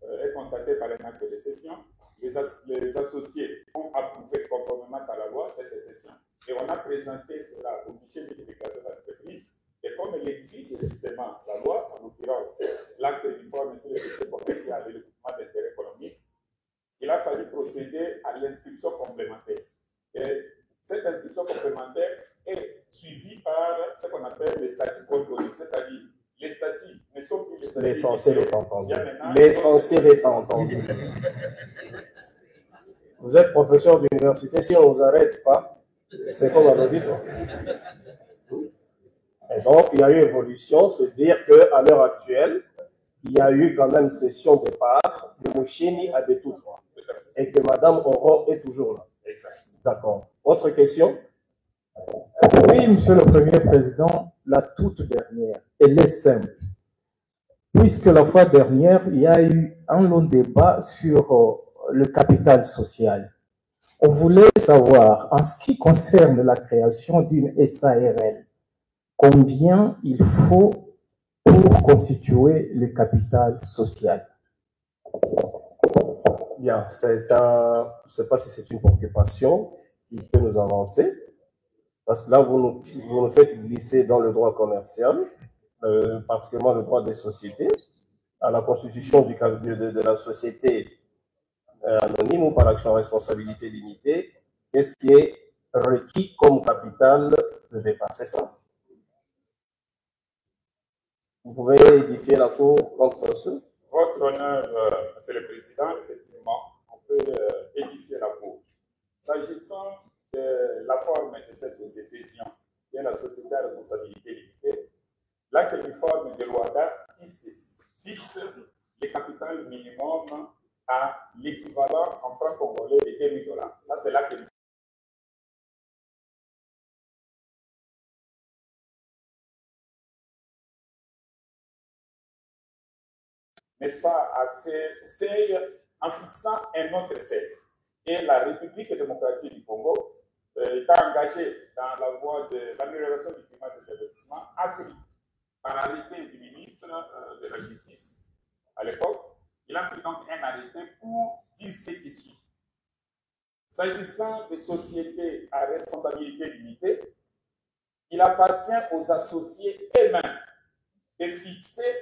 est constatée par un acte de session. Les associés ont approuvé conformément à la loi cette session et on a présenté cela au guichet de déclaration d'entreprise. Et comme il exige justement la loi, en l'occurrence l'acte uniforme sur les secteurs commercial et le groupement d'intérêt économique, il a fallu procéder à l'inscription complémentaire. Et cette inscription complémentaire est suivie par ce qu'on appelle les statuts contrôlés, c'est-à-dire les statuts ne sont plus les statuts. L'essentiel est entendu. L'essentiel est entendu. Vous êtes professeur d'université, si on ne vous arrête pas, c'est comme un auditoire. Et donc, il y a eu évolution, c'est-à-dire qu'à l'heure actuelle, il y a eu quand même cession de part de Moucheni à Betoutra. Et que Mme Oro est toujours là. Exact. D'accord. Autre question? Oui, Monsieur le Premier Président, la toute dernière, elle est simple. Puisque la fois dernière, il y a eu un long débat sur le capital social. On voulait savoir, en ce qui concerne la création d'une SARL, combien il faut pour constituer le capital social? Bien, je ne sais pas si c'est une préoccupation qui peut nous avancer. Parce que là, vous nous faites glisser dans le droit commercial, particulièrement le droit des sociétés, à la constitution de la société anonyme ou par action à responsabilité limitée. Qu'est-ce qui est requis comme capital de départ? C'est ça? Vous pouvez édifier la Cour contre ce? Votre honneur, Monsieur le Président, effectivement, on peut édifier la Cour. S'agissant de la forme de cette société Sion, qui est la société à responsabilité limitée, l'acte uniforme de l'OADA fixe le capital minimum à l'équivalent en francs congolais de 2 000 $. Ça, c'est l'acte uniforme. N'est-ce pas, à ces seuils en fixant un autre seuil. Et la République démocratique du Congo étant engagée dans la voie de l'amélioration du climat des investissements, a pris par arrêté du ministre de la Justice à l'époque, il a pris donc un arrêté pour dire ce qui suit. S'agissant des sociétés à responsabilité limitée, il appartient aux associés eux-mêmes de fixer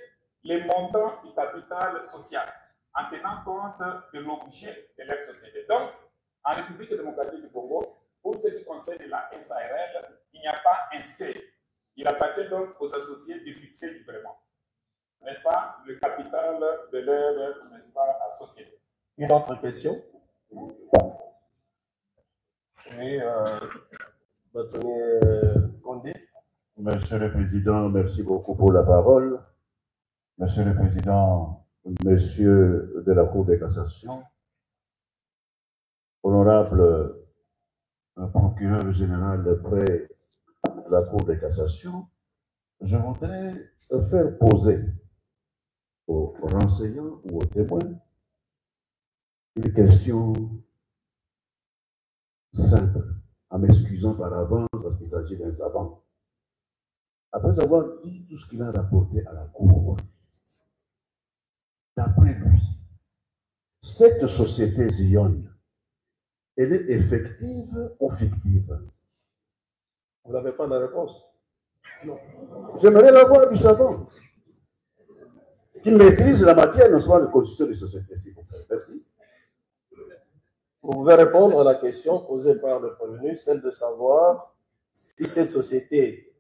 les montants du capital social en tenant compte de l'objet de leur société. Donc, en République démocratique du Congo, pour ce qui concerne la SARL, il n'y a pas un seuil. Il appartient donc aux associés de fixer librement, n'est-ce pas, le capital de leur, n'est-ce pas, société. Une autre question? Oui, Bâtonnier Condé. Monsieur le Président, merci beaucoup pour la parole. Monsieur le Président, Monsieur de la Cour de cassation, honorable procureur général près la Cour de cassation, je voudrais faire poser aux renseignants ou aux témoins une question simple, en m'excusant par avance parce qu'il s'agit d'un savant. Après avoir dit tout ce qu'il a rapporté à la Cour, d'après lui, cette société Zion, elle est effective ou fictive? Vous n'avez pas la réponse? Non. J'aimerais l'avoir du savant. Qu'il maîtrise la matière, non seulement de constitution de société, s'il vous plaît. Merci. Vous pouvez répondre à la question posée par le prévenu, celle de savoir si cette société,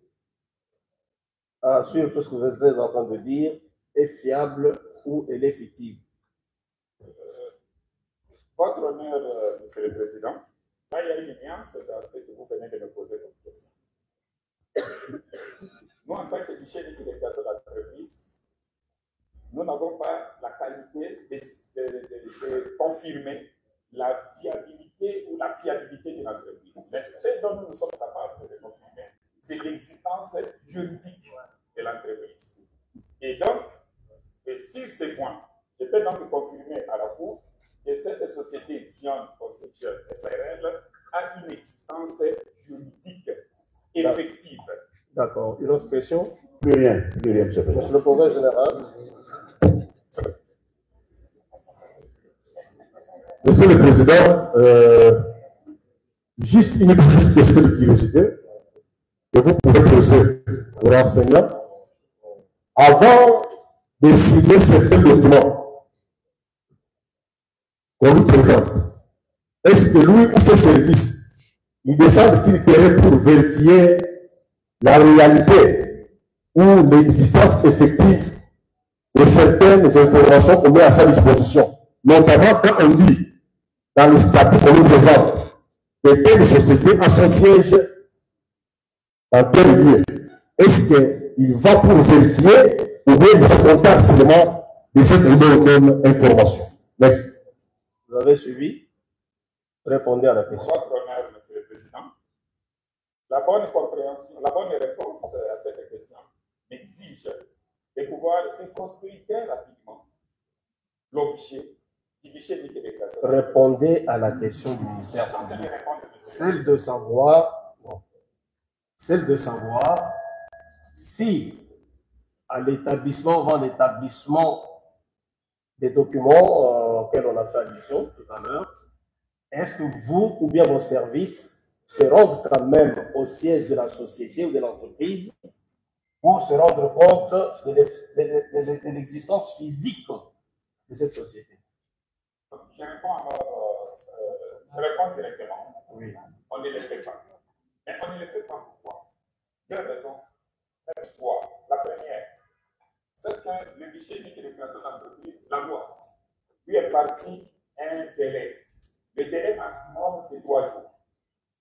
sur tout ce que vous êtes en train de dire, est fiable ou elle est fictive. Votre honneur, Monsieur le Président, là, il y a une nuance dans ce que vous venez de me poser comme question. Nous, en tant que guichet unique des personnes d'entreprise, nous n'avons pas la qualité de confirmer la viabilité ou la fiabilité d'une entreprise. Mais ce dont nous sommes capables de confirmer, c'est l'existence juridique de l'entreprise. Et donc, sur ce point, je peux donc confirmer à la Cour que cette société Zion Construction SARL a une existence juridique effective. D'accord. Une autre question? Plus rien, monsieur le Président. Monsieur le procureur général. Monsieur le Président, juste une petite question de curiosité que vous pouvez poser aux renseignants. Avant de signer certains documents qu'on lui présente, est-ce que lui ou ses services, il descend sur le terrain pour vérifier la réalité ou l'existence effective de certaines informations qu'on met à sa disposition, notamment quand on dit dans le statut qu'on nous présente que telle société a son siège dans tel lieu. Est-ce qu'il va pour vérifier ou bien il se contacte seulement de cette même information? Merci. Vous avez suivi? Répondez à la question. Votre honneur, Monsieur le Président, la bonne compréhension, la bonne réponse à cette question exige de pouvoir circonscrire très rapidement l'objet du guichet unique des personnes. Répondez à la question du ministère. Celle de savoir si à l'établissement, avant l'établissement des documents auxquels on a fait allusion tout à l'heure, est-ce que vous ou bien vos services se rendent quand même au siège de la société ou de l'entreprise pour se rendre compte de l'existence physique de cette société? Je réponds directement. Oui. On ne le fait pas. Mais on ne le fait pas pourquoi? Deux raisons. Pourquoi? La première, c'est que le guichet unique de création d'entreprise, la loi, lui est parti un délai. Le délai maximum, c'est 3 jours.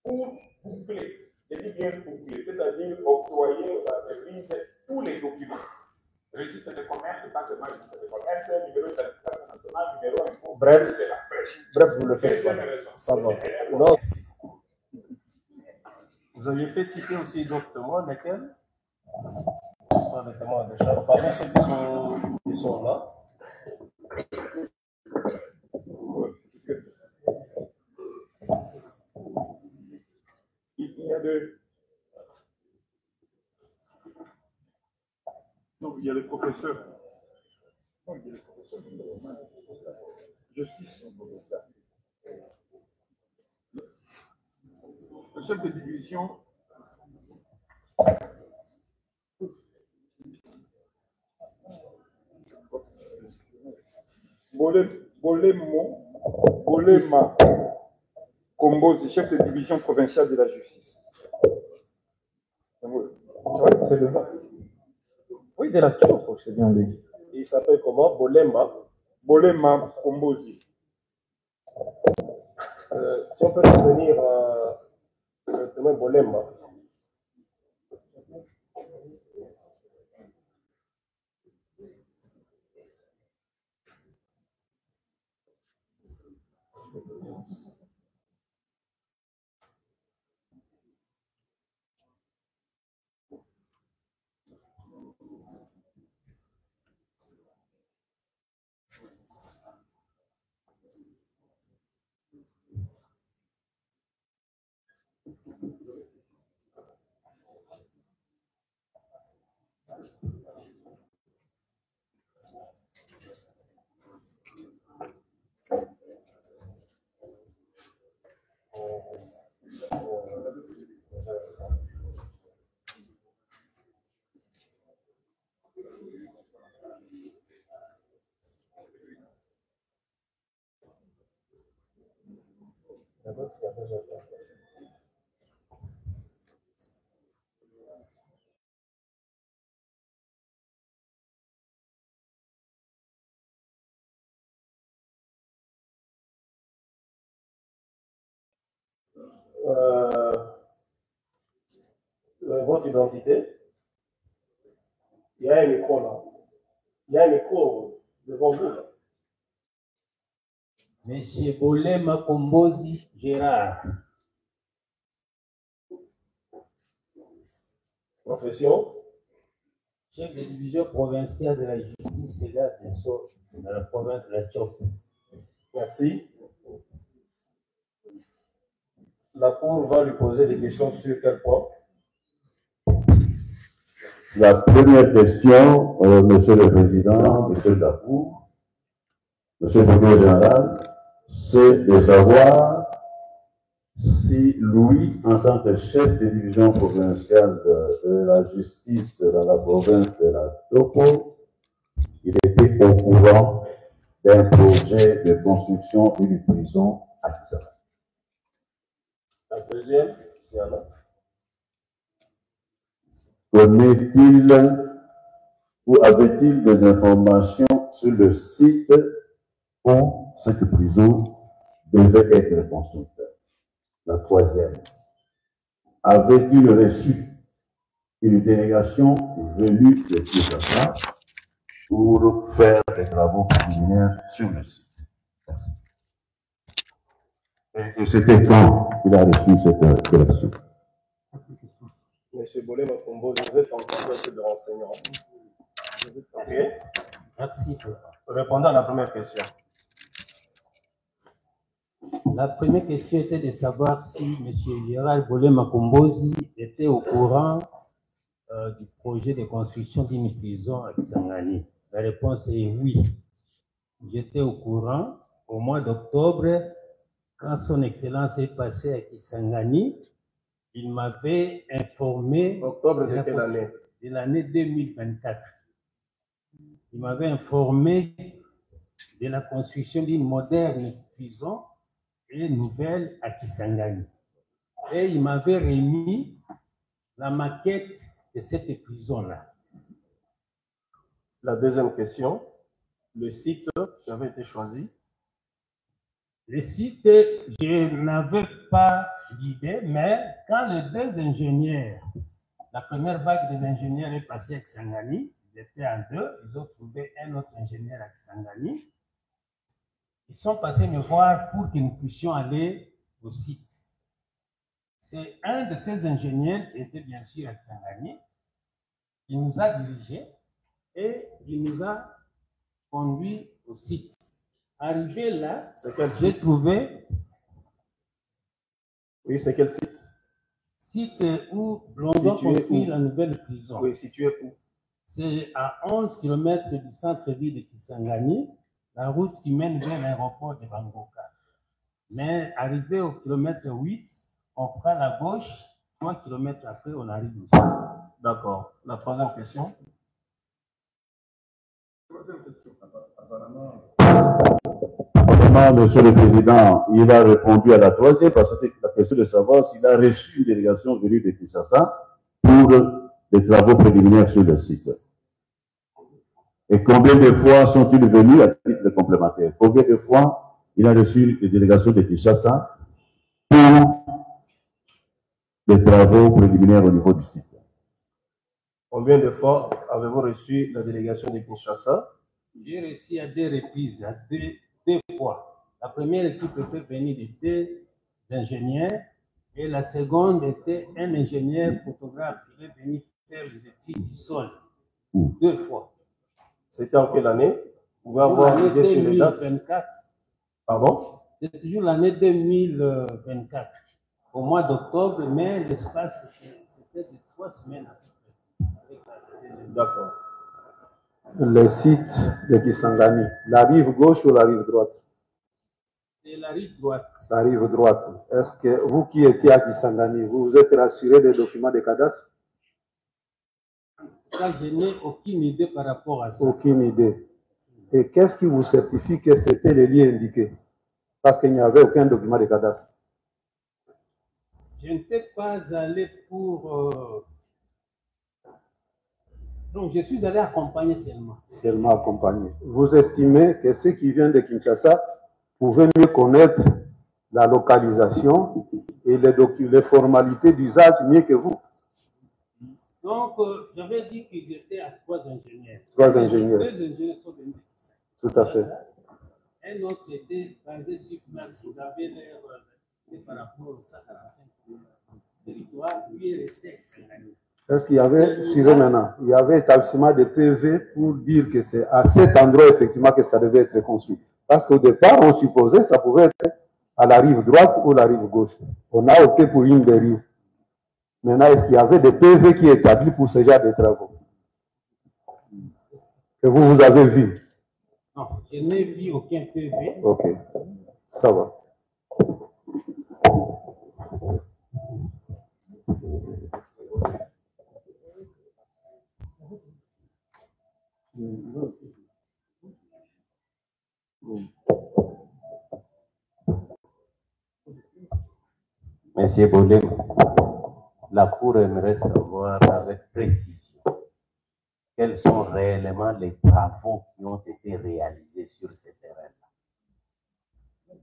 Pour boucler, je dis bien boucler, c'est-à-dire octroyer aux entreprises tous les documents. Registre de commerce, pas seulement registre de commerce, numéro d'identification nationale, numéro impôt. Bref, c'est la bref, vous le faites. Ça va. Non. Vous aviez fait citer aussi d'autres témoins, lesquels? Ce sont des témoins de charge. Parmi ceux qui sont là. Il y a deux. Non, il y a les professeurs. Non, il y a les professeurs. Justice. Le chef de division. Bolema Kombozi, chef de division provinciale de la justice. Oui, c'est le vin. Oui, de la Tchoko, c'est bien lui. Il s'appelle comment? Bolema. Bolema Kombozi. Si on peut revenir le témoin Bolema. Votre identité. Il y a un micro là. Il y a un micro devant vous là. Monsieur Bolema Kombozi Gérard. Profession. Chef de division provinciale de la justice et garde des Sceaux dans la province de la Tchoko. Merci. La Cour va lui poser des questions sur quel point? La première question, Monsieur le Président, Monsieur la Cour, Monsieur le Procureur général, c'est de savoir si Louis, en tant que chef de division provinciale de la justice dans la province de la Tchoko, il était au courant d'un projet de construction d'une prison à Kisangani. La deuxième, c'est Anna. Connaît-il ou avait-il des informations sur le site où cette prison devait être construite? La troisième, avait-il reçu une délégation venue de Kinshasa pour faire des travaux préliminaires sur le site? Merci. Et c'était quand il a reçu cette délégation? Monsieur Bolema Kombozi, vous êtes encore un peu de renseignements. Ok. Merci, président. Répondant à la première question. La première question était de savoir si M. Gérald Bolema Kombozi était au courant du projet de construction d'une prison à Kisangani. La réponse est oui. J'étais au courant au mois d'octobre, quand son Excellence est passé à Kisangani. Il m'avait informé. Octobre de quelle année? De l'année 2024. Il m'avait informé de la construction d'une moderne prison et nouvelle à Kisangani. Et il m'avait remis la maquette de cette prison-là. La deuxième question, le site qui avait été choisi? Le site, je n'avais pas d'idée, mais quand les deux ingénieurs, la première vague des ingénieurs est passée à Kisangani, ils étaient en deux, ils ont trouvé un autre ingénieur à Kisangani. Ils sont passés me voir pour que nous puissions aller au site. C'est un de ces ingénieurs qui était bien sûr à Kisangani, qui nous a dirigés et il nous a conduits au site. Arrivé là, j'ai trouvé. Oui, c'est quel site? Site où l'on doit construire la nouvelle prison. Oui, situé où? C'est à 11 km du centre-ville de Kisangani, la route qui mène vers l'aéroport de Bangoka. Mais arrivé au kilomètre 8, on prend la gauche, 3 km après, on arrive au site. D'accord. La troisième question? Monsieur le Président, il a répondu à la troisième parce que c'était la question de savoir s'il a reçu une délégation venue de Kinshasa pour des travaux préliminaires sur le site? Et combien de fois sont-ils venus à titre complémentaire? Combien de fois il a reçu les délégations de Kinshasa pour des travaux préliminaires au niveau du site? Combien de fois avez-vous reçu la délégation de Kinshasa? J'ai reçu à 2 reprises, à deux fois. La première équipe était venue de 2 ingénieurs et la seconde était un ingénieur photographe qui est venu faire les études du sol 2 fois. C'était en quelle année? Vous pouvez avoir une idée sur les dates? 2024. Pardon? C'est toujours l'année 2024. Au mois d'octobre, mais l'espace, c'était de 3 semaines. D'accord. Le site de Kisangani, la rive gauche ou la rive droite? C'est la rive droite. La rive droite. Est-ce que vous qui étiez à Kisangani, vous vous êtes rassuré des documents de cadastre? Je n'ai aucune idée par rapport à ça. Aucune idée. Et qu'est-ce qui vous certifie que c'était le lieu indiqué? Parce qu'il n'y avait aucun document de cadastre. Je n'étais pas allé pour... Donc, je suis allé accompagner seulement. Seulement accompagné. Vous estimez que ceux qui viennent de Kinshasa pouvaient mieux connaître la localisation et les formalités d'usage mieux que vous? Donc, j'avais dit qu'ils étaient à 3 ingénieurs. 3 ingénieurs. 2 ingénieurs sont venus. Tout à fait. Un autre était basé sur place. Ils avaient l'air par rapport au 145 territoire. Lui est resté externe. Est-ce qu'il y avait, suivez maintenant, il y avait établissement de PV pour dire que c'est à cet endroit effectivement que ça devait être construit? Parce qu'au départ, on supposait que ça pouvait être à la rive droite ou la rive gauche. On a opté pour une des rives. Maintenant, est-ce qu'il y avait des PV qui établis pour ce genre de travaux? Que vous avez vu? Non, je n'ai vu aucun PV. Ok, ça va. Monsieur Bolem, la Cour aimerait savoir avec précision quels sont réellement les travaux qui ont été réalisés sur ce terrain-là.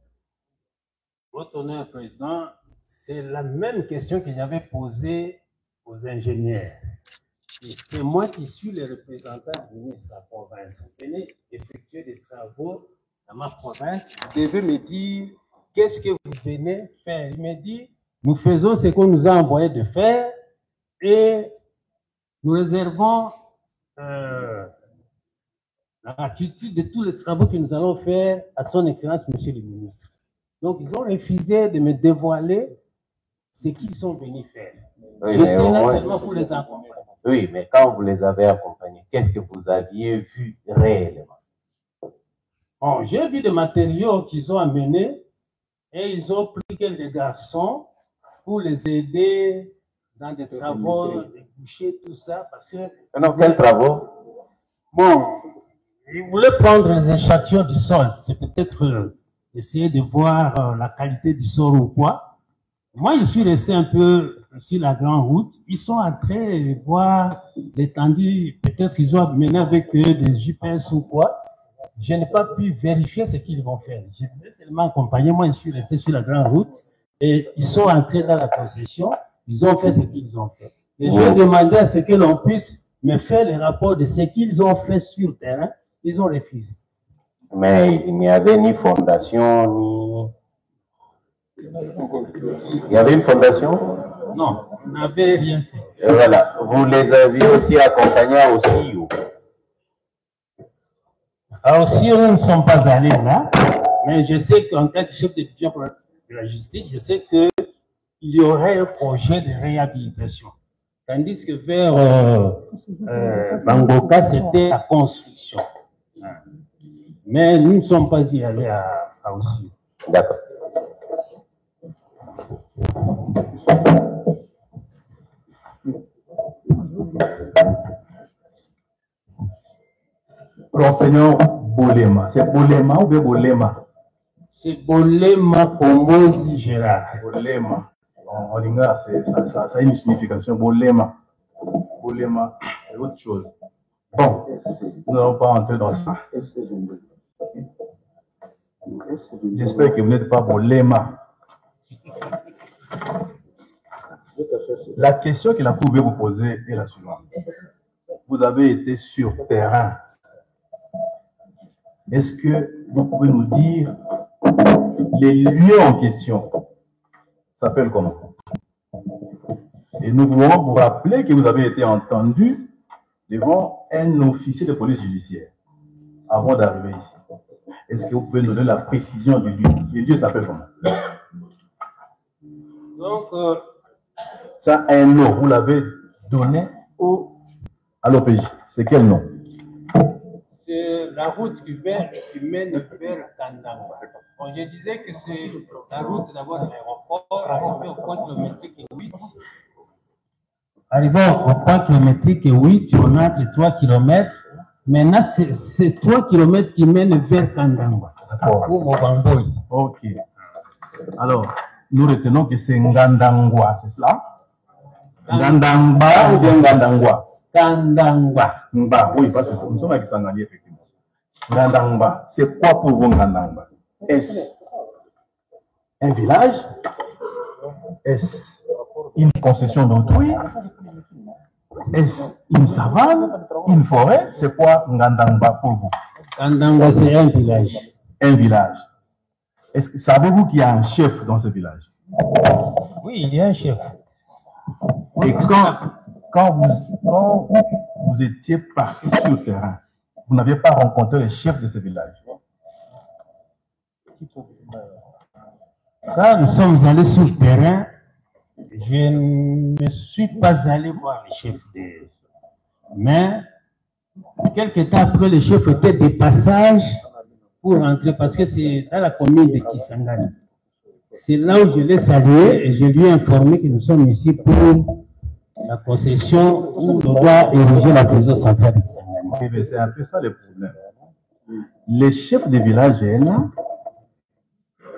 Votre honneur, Président, c'est la même question que j'avais posée aux ingénieurs. C'est moi qui suis le représentant du ministre de la province. Venez effectuer des travaux dans ma province. Vous devez me dire qu'est-ce que vous venez faire. Il me dit, nous faisons ce qu'on nous a envoyé de faire et nous réservons la gratuité de tous les travaux que nous allons faire à son Excellence, Monsieur le ministre. Donc, ils ont refusé de me dévoiler ce qu'ils sont venus faire. Oui, j'étais là seulement pour les accompagner. Oui, mais quand vous les avez accompagnés, qu'est-ce que vous aviez vu réellement? Bon, j'ai vu des matériaux qu'ils ont amenés et ils ont pris quelques garçons pour les aider dans des travaux, des bouchers, tout ça, parce que... Non, quels travaux? Bon, ils voulaient prendre les échantillons du sol. C'est peut-être essayer de voir la qualité du sol ou quoi. Moi, je suis resté un peu sur la grande route. Ils sont en train de voir l'étendue. Peut-être qu'ils ont amené avec eux des GPS ou quoi. Je n'ai pas pu vérifier ce qu'ils vont faire. Je les ai seulement accompagnés. Moi, je suis resté sur la grande route. Et ils sont entrés dans la concession. Ils ont fait ce qu'ils ont fait. Et j'ai demandé à ce que l'on puisse me faire les rapports de ce qu'ils ont fait sur le terrain. Ils ont refusé. Mais il n'y avait ni fondation, ni... Il y avait une fondation? Non, on n'avait rien fait. Et voilà. Vous les aviez aussi accompagnés à Ossio? À Ossio, nous ne sommes pas allés là. Mais je sais qu'en tant que chef de division de la justice, je sais qu'il y aurait un projet de réhabilitation. Tandis que vers Bangoka, c'était la construction. Mais nous ne sommes pas y allés à Ossio. D'accord. L'enseignant Bolema, c'est Bolema ou bien Bolema? C'est Bolema Kombozi Gérard. Bolema. En lingala, ça a une signification. Bolema. Bolema, c'est autre chose. Bon, nous n'allons pas entrer dans ça. J'espère que vous n'êtes pas Bolema. La question que la Cour veut vous poser est la suivante. Vous avez été sur terrain. Est-ce que vous pouvez nous dire les lieux en question s'appellent comment? Et nous voulons vous rappeler que vous avez été entendu devant un officier de police judiciaire avant d'arriver ici. Est-ce que vous pouvez nous donner la précision du lieu? Les lieux s'appellent comment? Donc, ça a un nom, vous l'avez donné à l'OPJ. C'est quel nom? c'est la route qui mène vers Kandangwa. Bon, je disais que c'est la route d'abord de l'aéroport, arrivé au point kilométrique 8. Arrivé au point kilométrique 8, on a 3 km. Maintenant, c'est 3 km qui mènent vers Kandangwa. D'accord. Ok. Alors, nous retenons que c'est Ngandangwa, c'est cela? Ngandangwa ou bien Ngandangwa? Kandangwa. Ngba, oui, parce que nous sommes à Kisangani, effectivement. Ngandangwa, c'est quoi pour vous Ngandangwa? Est-ce un village? Est-ce une concession d'autrui? Est-ce une savane? Une forêt? C'est quoi Ngandangwa pour vous? Ngandangwa, c'est un village. Un village. Est-ce que savez-vous qu'il y a un chef dans ce village? Oui, il y a un chef. Et quand vous étiez parti sur le terrain, vous n'aviez pas rencontré le chef de ce village? Quand nous sommes allés sur le terrain, je ne suis pas allé voir le chef de... Mais, quelques temps après, le chef était de passage pour rentrer, parce que c'est dans la commune de Kisangani. C'est là où je l'ai salué et je lui ai informé que nous sommes ici pour la concession où on doit ériger la prison centrale de Kisangani. C'est un peu ça le problème. Le chef de village est là,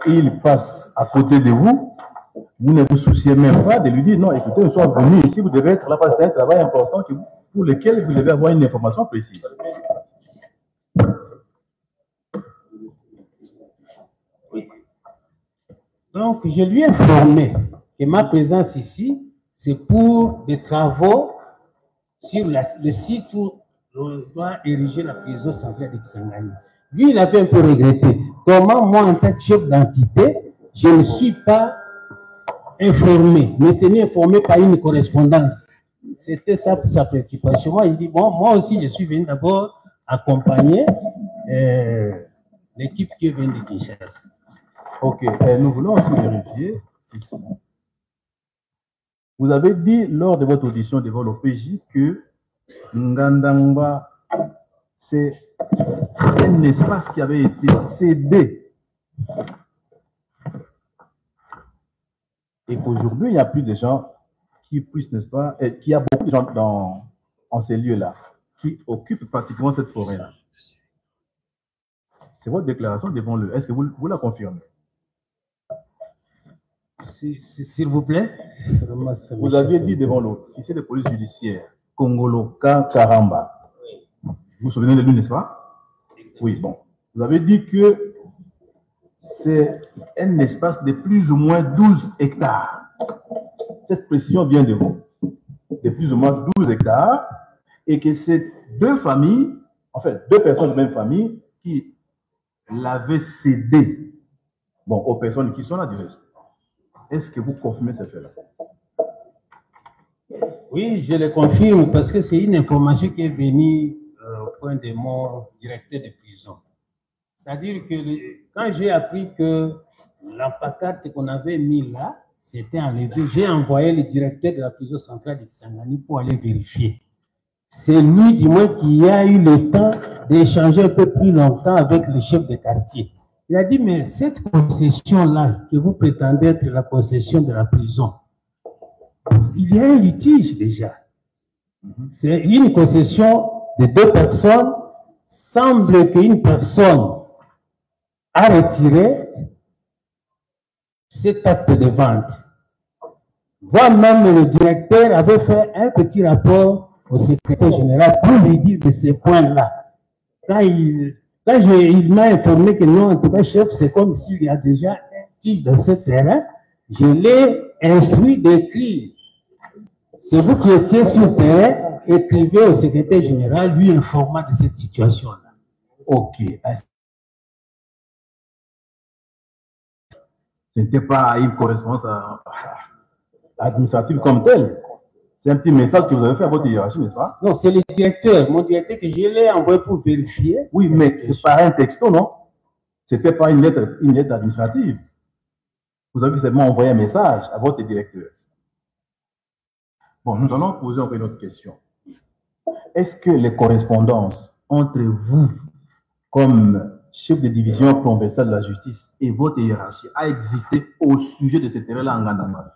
il passe à côté de vous, vous ne vous souciez même pas de lui dire non, écoutez, nous sommes venus ici, vous devez être là parce que c'est un travail important pour lequel vous devez avoir une information précise. Oui. Donc, je lui ai informé que ma présence ici, c'est pour des travaux sur le site où on doit ériger la prison centrale de Kisangani. Lui, il avait un peu regretté. Comment moi, en tant que chef d'entité, je ne suis pas informé, mais tenu informé par une correspondance. C'était ça pour sa préoccupation. Moi, il dit, bon, moi aussi, je suis venu d'abord accompagner l'équipe qui vient de Kinshasa. Ok, nous voulons aussi vérifier ceci. Vous avez dit lors de votre audition devant l'OPJ que Ngandangwa, c'est un espace qui avait été cédé et qu'aujourd'hui, il n'y a plus de gens qui puissent, n'est-ce pas, et qu'il y a beaucoup de gens dans ces lieux-là qui occupent pratiquement cette forêt-là. C'est votre déclaration devant le. Est-ce que vous la confirmez? S'il vous plaît. Vous aviez dit devant l'officier de police judiciaire, Kongoloka Karamba. Vous vous souvenez de lui, n'est-ce pas? Oui, bon. Vous avez dit que c'est un espace de plus ou moins 12 hectares. Cette précision vient de vous. De plus ou moins 12 hectares. Et que c'est deux familles, en fait, deux personnes de même famille qui l'avaient cédé. Bon, aux personnes qui sont là du reste. Est-ce que vous confirmez ce fait-là? Oui, je le confirme parce que c'est une information qui est venue au point de mon directeur de prison. C'est-à-dire que quand j'ai appris que la pancarte qu'on avait mis là, c'était enlevé, j'ai envoyé le directeur de la prison centrale de Kisangani pour aller vérifier. C'est lui, du moins, qui a eu le temps d'échanger un peu plus longtemps avec le chef de quartier. Il a dit, mais cette concession-là, que vous prétendez être la concession de la prison, il y a un litige déjà. C'est une concession de deux personnes. Semble qu'une personne a retiré cet acte de vente. Voire même le directeur avait fait un petit rapport au secrétaire général pour lui dire de ces points-là. Quand il m'a informé que non, en tout cas, chef, c'est comme s'il y a déjà un tige dans ce terrain, je l'ai instruit d'écrire. C'est vous qui étiez sur le terrain, écrivez au secrétaire général, lui informant de cette situation-là. Ok. Ce n'était pas une correspondance administrative comme telle. C'est un petit message que vous avez fait à votre hiérarchie, n'est-ce pas? Non, c'est le directeur, mon directeur que je l'ai envoyé pour vérifier. Oui, mais c'est pas un texto, non? C'était pas une lettre administrative. Vous avez seulement envoyé un message à votre directeur. Bon, nous allons poser encore une autre question. Est-ce que les correspondances entre vous, comme chef de division provinciale de la justice, et votre hiérarchie a existé au sujet de ce terrain-là en Ngandanga?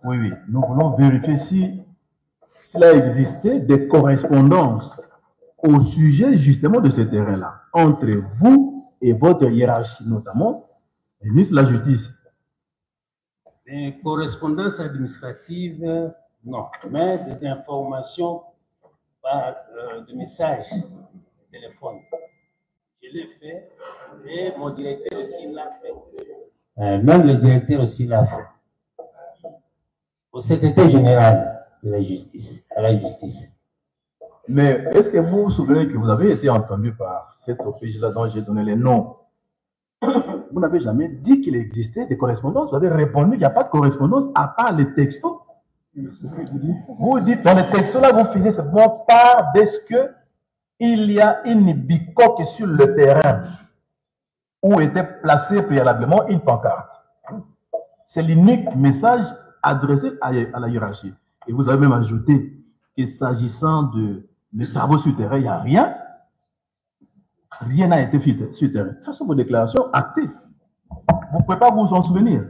Oui, nous voulons vérifier s'il a existé des correspondances au sujet justement de ce terrain-là, entre vous et votre hiérarchie, notamment le ministre de la Justice. Les correspondances administratives, non, mais des informations par de messages, téléphone. Je l'ai fait et mon directeur aussi l'a fait. Même le directeur aussi l'a fait. Au secrétaire général de la justice, à la justice. Mais est-ce que vous vous souvenez que vous avez été entendu par cette OPJ-là dont j'ai donné les noms? Vous n'avez jamais dit qu'il existait des correspondances. Vous avez répondu qu'il n'y a pas de correspondance à part les textos. Vous dites dans les textos-là, vous finissez simplement par est-ce qu'il y a une bicoque sur le terrain où était placée préalablement une pancarte. C'est l'unique message adressé à la hiérarchie. Et vous avez même ajouté que s'agissant de travaux sur terrain, il n'y a rien. Rien n'a été fait sur terrain. Ça sont vos déclarations actées. Vous ne pouvez pas vous en souvenir.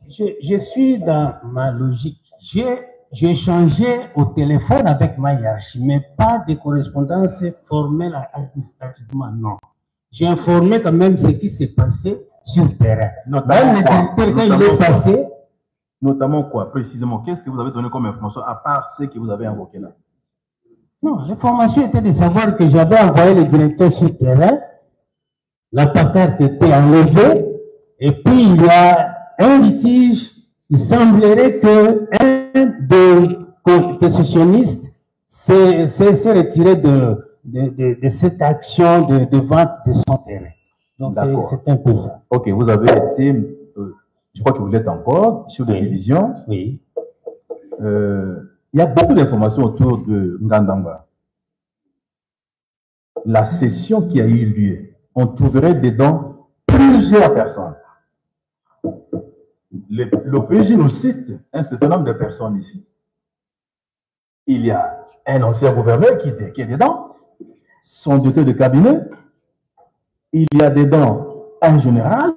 Je suis dans ma logique. J'ai échangé au téléphone avec ma hiérarchie, mais pas de correspondance formelle administrativement, non. J'ai informé quand même ce qui s'est passé sur le terrain. Même le directeur, quand il est passé. Notamment quoi, précisément? Qu'est-ce que vous avez donné comme information, à part ce que vous avez invoqué là? Non, l'information était de savoir que j'avais envoyé le directeur sur le terrain, la pancarte était enlevée, et puis il y a un litige. Il semblerait qu'un des concessionnistes s'est retiré de cette action de vente de son terrain. Donc c'est un peu ça. Ok, vous avez été, je crois que vous l'êtes encore, sur des divisions. Oui. Il y a beaucoup d'informations autour de Ngandanga. La session qui a eu lieu, on trouverait dedans plusieurs personnes. L'OPJ nous cite un certain nombre de personnes ici. Il y a un ancien gouverneur qui est dedans, son directeur de cabinet. Il y a dedans un général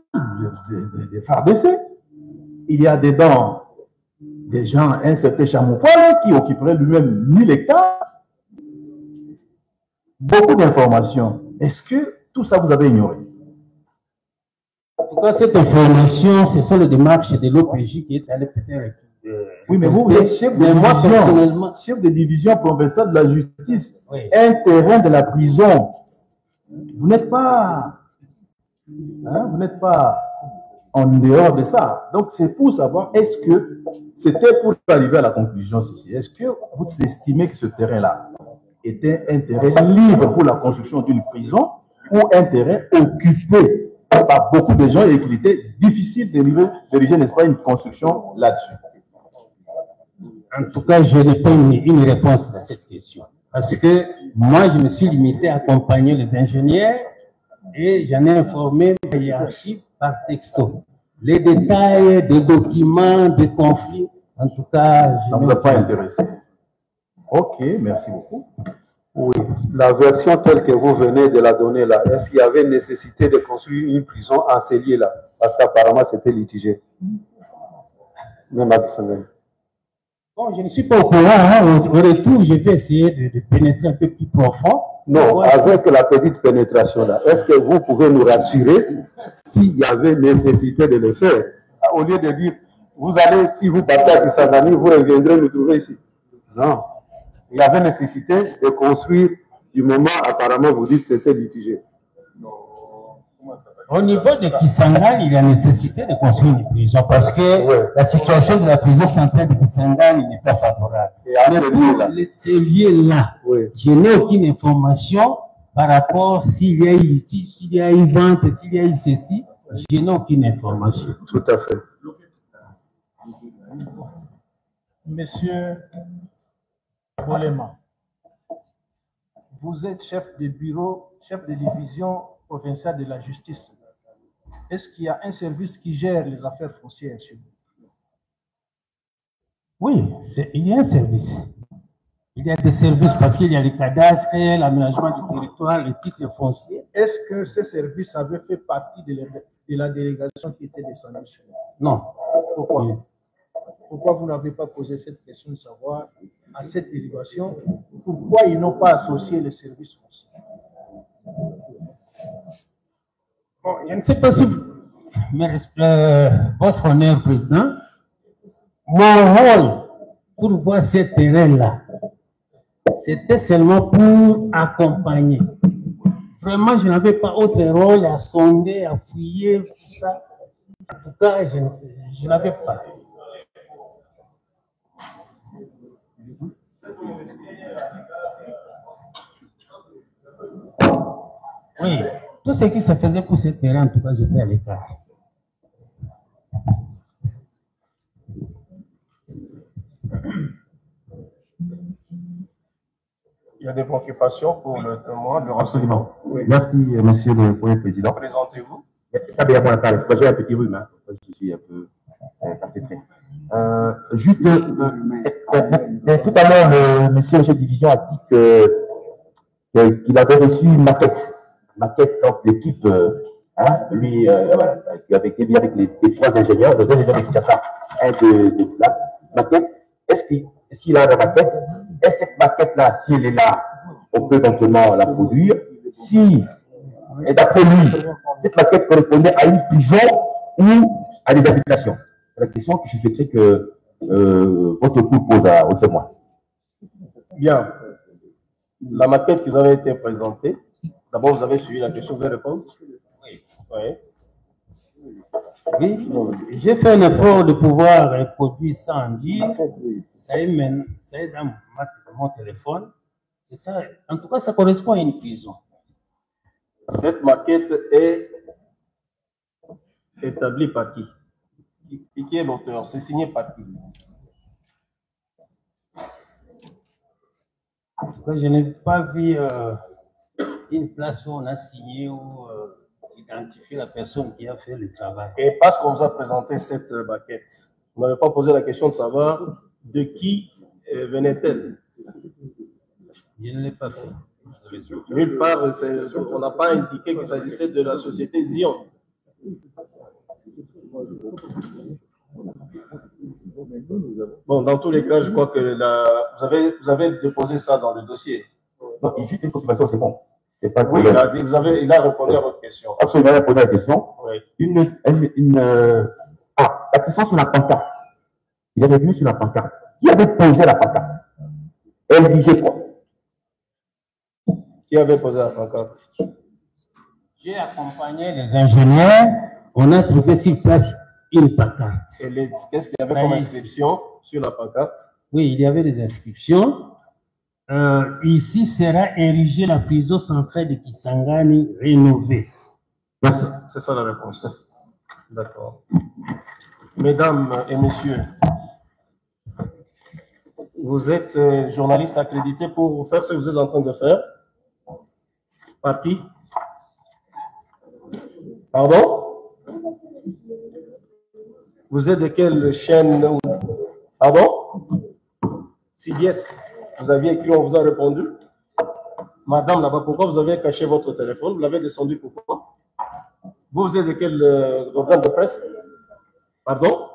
de FARDC. Il y a dedans des gens, un certain Chamoupouale qui occuperait lui-même 1000 hectares. Beaucoup d'informations. Est-ce que tout ça vous avez ignoré? En tout cas, cette information, ce sont les démarches de l'OPJ qui est allé peut-être. Oui, mais vous êtes chef de division provinciale de la justice, oui. Un terrain de la prison. Vous n'êtes pas, en dehors de ça. Donc, c'est pour savoir, est-ce que c'était pour arriver à la conclusion ceci? Est-ce que vous estimez que ce terrain-là était un terrain libre pour la construction d'une prison ou un terrain occupé par beaucoup de gens et qu'il était difficile d'ériger, n'est-ce pas, une construction là-dessus? En tout cas, je n'ai pas une réponse à cette question. Parce que moi, je me suis limité à accompagner les ingénieurs et j'en ai informé ma hiérarchie par texto. Les détails des documents, des conflits, en tout cas, ça ne vous a pas intéressé. Ok, merci beaucoup. Oui, la version telle que vous venez de la donner là, est-ce qu'il y avait nécessité de construire une prison en cellier là? Parce qu'apparemment c'était litigé. Même à Bissangani. Bon, je ne suis pas au courant. Hein. Au retour, je vais essayer de pénétrer un peu plus profond. Non, avec la petite pénétration là, est-ce que vous pouvez nous rassurer s'il y avait nécessité de le faire? Au lieu de dire, vous allez, si vous partez à Kisangani, vous reviendrez nous trouver ici. Non. Il y avait nécessité de construire du moment, apparemment, vous dites que c'était litigé. Au niveau de Kisangani, il y a nécessité de construire une prison parce que la situation de la prison centrale de Kisangani n'est pas favorable. Ce lieu-là, je n'ai aucune information par rapport s'il y a eu litige, s'il y a eu vente, s'il y a eu ceci. Je n'ai aucune information. Tout à fait. Monsieur Bolema, vous êtes chef de bureau, chef de division provinciale de la justice. Est-ce qu'il y a un service qui gère les affaires foncières chez vous? Oui, il y a un service. Il y a des services parce qu'il y a le cadastre, l'aménagement du territoire, les titres fonciers. Est-ce que ce service avait fait partie de la délégation qui était descendue sur vous? Non. Pourquoi? Oui. Pourquoi vous n'avez pas posé cette question de savoir à cette délégation pourquoi ils n'ont pas associé les services fonciers? Bon, je ne sais pas si votre honneur président, mon rôle pour voir ce terrain-là, c'était seulement pour accompagner. Vraiment, je n'avais pas autre rôle à sonder, à fouiller, tout ça. En tout cas, je n'avais pas. Oui, tout ce qui se faisait pour ce terrain, en tout cas, j'étais à l'écart. Il y a des préoccupations pour le témoin. Absolument. Oui. Merci, monsieur le Premier Président. Présentez-vous. J'ai un petit rhume, hein. Je suis un peu perpétré. Juste, tout à l'heure, le monsieur chef de division a dit qu'il avait reçu une maquette donc l'équipe, lui, qui avait été bien avec les trois ingénieurs, les deux ingénieurs de Kinshasa, un de la maquette. Est-ce qu'il a la maquette? Est-ce cette maquette-là, si elle est là, on peut éventuellement la produire? Si, et d'après lui, cette maquette correspondait à une prison ou à des habitations? C'est la question que je souhaiterais que votre cours pose au témoin. Bien. La maquette qui vous avait été présentée, d'abord vous avez suivi la question, vous allez répondre? Oui. Oui, j'ai fait un effort de pouvoir produire ça en dire. Ça est dans mon téléphone. C'est ça. En tout cas, ça correspond à une prison. Cette maquette est établie par qui? Qui est l'auteur? C'est signé par qui? En tout cas, je n'ai pas vu une place où on a signé ou identifié la personne qui a fait le travail. Et parce qu'on vous a présenté cette maquette, vous n'avez pas posé la question de savoir de qui venait-elle? Je ne l'ai pas fait. Nulle part, on n'a pas indiqué qu'il s'agissait de la société Zion. Bon, dans tous les cas, je crois que vous avez déposé ça dans le dossier. Non, juste une confirmation, c'est bon. Oui, il a répondu à votre question. Absolument, il a répondu à la question. Oui. La question sur la pancarte. Il est revenu sur la pancarte. Qui avait posé la pancarte? Elle disait quoi? Qui avait posé la pancarte? J'ai accompagné les ingénieurs. On a trouvé sur place une pancarte. Qu'est-ce qu'il y avait comme inscription sur la pancarte? Oui, il y avait des inscriptions. Ici sera érigée la prison centrale de Kisangani rénovée. Merci. C'est ça la réponse. D'accord. Mesdames et messieurs, vous êtes journaliste accrédité pour faire ce que vous êtes en train de faire? Par qui? Pardon? Vous êtes de quelle chaîne? Pardon? CBS. Vous aviez écrit, on vous a répondu. Madame là-bas, pourquoi vous avez caché votre téléphone? Vous l'avez descendu pourquoi? Vous êtes de quel organe de presse? Pardon?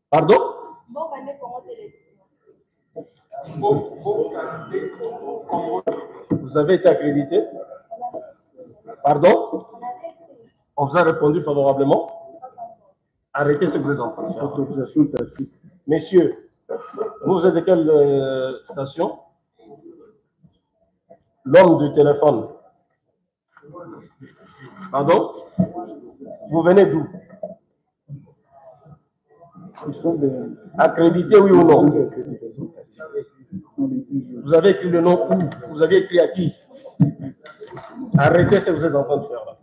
Pardon? Vous avez été accrédité? Pardon? On vous a répondu favorablement? Arrêtez ce que vous êtes en train de faire. Autorisation tacite. Messieurs, vous êtes de quelle station? L'homme du téléphone. Pardon? Vous venez d'où? Ils sont accrédités, oui ou non? Vous avez écrit le nom où? Vous avez écrit à qui? Arrêtez ce que vous êtes en train de faire là.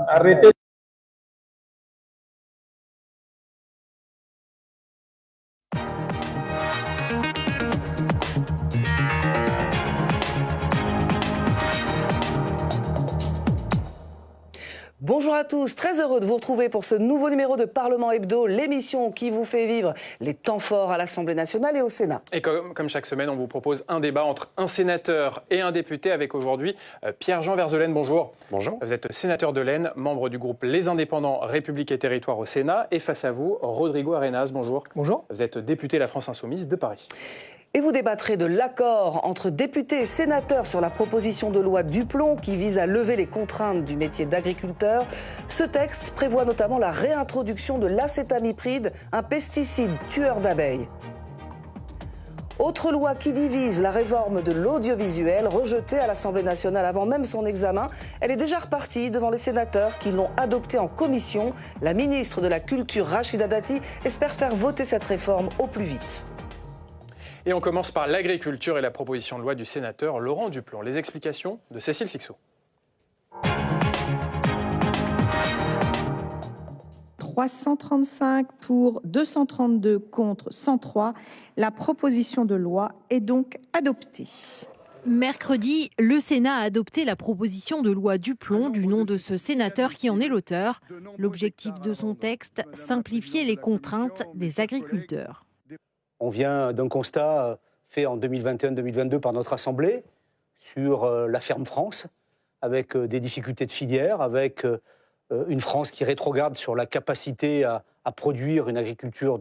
Arrêtez. Bonjour à tous, très heureux de vous retrouver pour ce nouveau numéro de Parlement Hebdo, l'émission qui vous fait vivre les temps forts à l'Assemblée nationale et au Sénat. Et comme chaque semaine, on vous propose un débat entre un sénateur et un député avec aujourd'hui Pierre-Jean Verzelaine. Bonjour. Bonjour. Vous êtes sénateur de l'Aisne, membre du groupe Les Indépendants, République et Territoire au Sénat. Et face à vous, Rodrigo Arenas. Bonjour. Bonjour. Vous êtes député La France Insoumise de Paris. Et vous débattrez de l'accord entre députés et sénateurs sur la proposition de loi Duplon qui vise à lever les contraintes du métier d'agriculteur. Ce texte prévoit notamment la réintroduction de l'acétamipride, un pesticide tueur d'abeilles. Autre loi qui divise, la réforme de l'audiovisuel, rejetée à l'Assemblée nationale avant même son examen. Elle est déjà repartie devant les sénateurs qui l'ont adoptée en commission. La ministre de la Culture, Rachida Dati, espère faire voter cette réforme au plus vite. Et on commence par l'agriculture et la proposition de loi du sénateur Laurent Duplon. Les explications de Cécile Sixot. 335 pour, 232 contre, 103. La proposition de loi est donc adoptée. Mercredi, le Sénat a adopté la proposition de loi Duplon du nom de ce sénateur qui en est l'auteur. L'objectif de son texte, simplifier les contraintes des agriculteurs. On vient d'un constat fait en 2021-2022 par notre Assemblée sur la ferme France, avec des difficultés de filière, avec une France qui rétrograde sur la capacité à produire une agriculture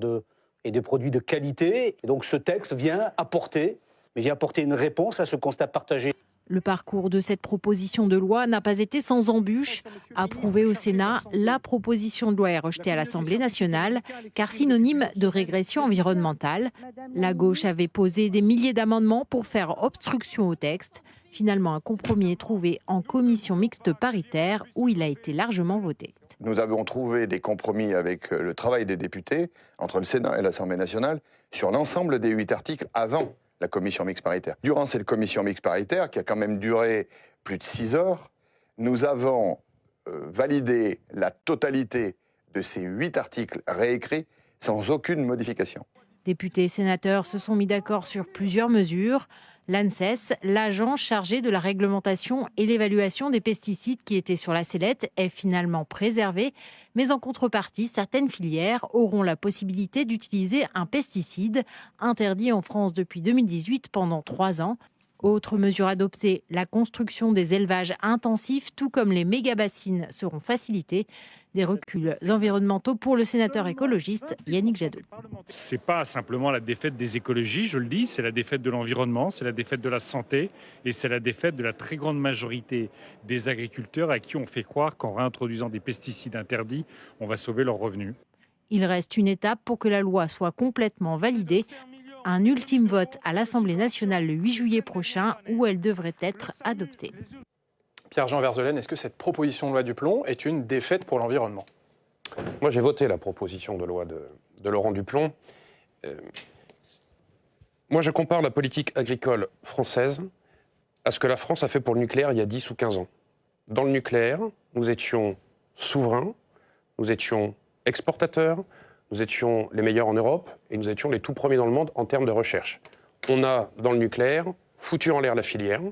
et des produits de qualité. Et donc ce texte vient apporter une réponse à ce constat partagé. Le parcours de cette proposition de loi n'a pas été sans embûches. Approuvée au Sénat, la proposition de loi est rejetée à l'Assemblée nationale, car synonyme de régression environnementale. La gauche avait posé des milliers d'amendements pour faire obstruction au texte. Finalement, un compromis est trouvé en commission mixte paritaire, où il a été largement voté. Nous avons trouvé des compromis avec le travail des députés, entre le Sénat et l'Assemblée nationale, sur l'ensemble des 8 articles avant la commission mixte paritaire. Durant cette commission mixte paritaire, qui a quand même duré plus de 6 heures, nous avons validé la totalité de ces 8 articles réécrits sans aucune modification. Députés et sénateurs se sont mis d'accord sur plusieurs mesures. L'ANSES, l'agence chargée de la réglementation et l'évaluation des pesticides qui était sur la sellette, est finalement préservée. Mais en contrepartie, certaines filières auront la possibilité d'utiliser un pesticide interdit en France depuis 2018 pendant 3 ans. Autre mesure adoptée, la construction des élevages intensifs, tout comme les méga-bassines, seront facilités. Des reculs environnementaux pour le sénateur écologiste Yannick Jadot. Ce n'est pas simplement la défaite des écologies, je le dis, c'est la défaite de l'environnement, c'est la défaite de la santé et c'est la défaite de la très grande majorité des agriculteurs à qui on fait croire qu'en réintroduisant des pesticides interdits, on va sauver leurs revenus. Il reste une étape pour que la loi soit complètement validée. Un ultime vote à l'Assemblée nationale le 8 juillet prochain où elle devrait être adoptée. Pierre-Jean Verzelaine, est-ce que cette proposition de loi Duplon est une défaite pour l'environnement? Moi, j'ai voté la proposition de loi de Laurent Duplon. Moi, je compare la politique agricole française à ce que la France a fait pour le nucléaire il y a 10 ou 15 ans. Dans le nucléaire, nous étions souverains, nous étions exportateurs, nous étions les meilleurs en Europe et nous étions les tout premiers dans le monde en termes de recherche. On a, dans le nucléaire, foutu en l'air la filière.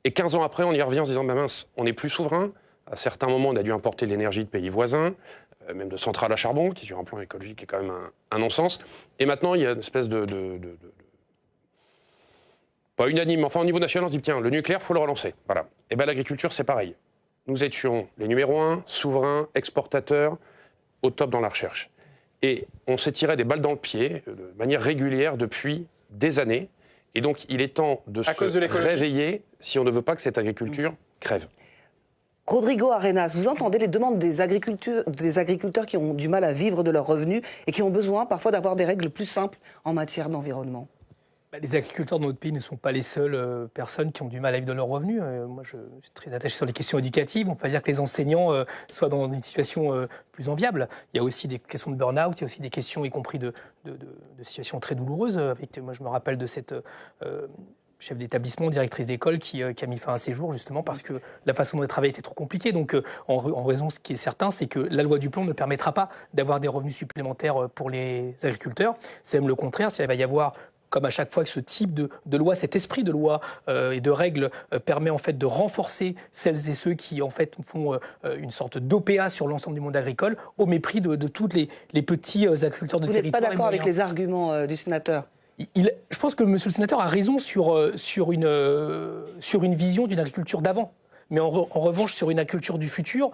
Et 15 ans après, on y revient en se disant, bah mince, on n'est plus souverain. À certains moments, on a dû importer de l'énergie de pays voisins, même de centrales à charbon, qui sur un plan écologique est quand même un non-sens. Et maintenant, il y a une espèce pas unanime, enfin au niveau national, on se dit, tiens, le nucléaire, il faut le relancer. Voilà. Et bien l'agriculture, c'est pareil. nous étions les numéros 1, souverains, exportateurs, au top dans la recherche. Et on s'est tiré des balles dans le pied de manière régulière depuis des années. Et donc, il est temps de se réveiller si on ne veut pas que cette agriculture crève. Rodrigo Arenas, vous entendez les demandes des agriculteurs qui ont du mal à vivre de leurs revenus et qui ont besoin parfois d'avoir des règles plus simples en matière d'environnement. Les agriculteurs de notre pays ne sont pas les seules personnes qui ont du mal à vivre de leurs revenus. Moi, je suis très attaché sur les questions éducatives. On peut pas dire que les enseignants soient dans une situation plus enviable. Il y a aussi des questions de burn-out, il y a aussi des questions, y compris de situations très douloureuses. Moi, je me rappelle de cette chef d'établissement, directrice d'école, qui a mis fin à ses jours, justement, parce que la façon dont elle travaillait était trop compliquée. Donc, en raison, ce qui est certain, c'est que la loi du plomb ne permettra pas d'avoir des revenus supplémentaires pour les agriculteurs. C'est même le contraire. Il va y avoir, comme à chaque fois que ce type de loi, cet esprit de loi et de règles permet en fait de renforcer celles et ceux qui en fait font une sorte d'OPA sur l'ensemble du monde agricole, au mépris de tous les petits agriculteurs de territoire. Vous n'êtes pas d'accord avec les arguments du sénateur ? Je pense que monsieur le sénateur a raison sur une vision d'une agriculture d'avant. Mais en revanche, sur une agriculture du futur,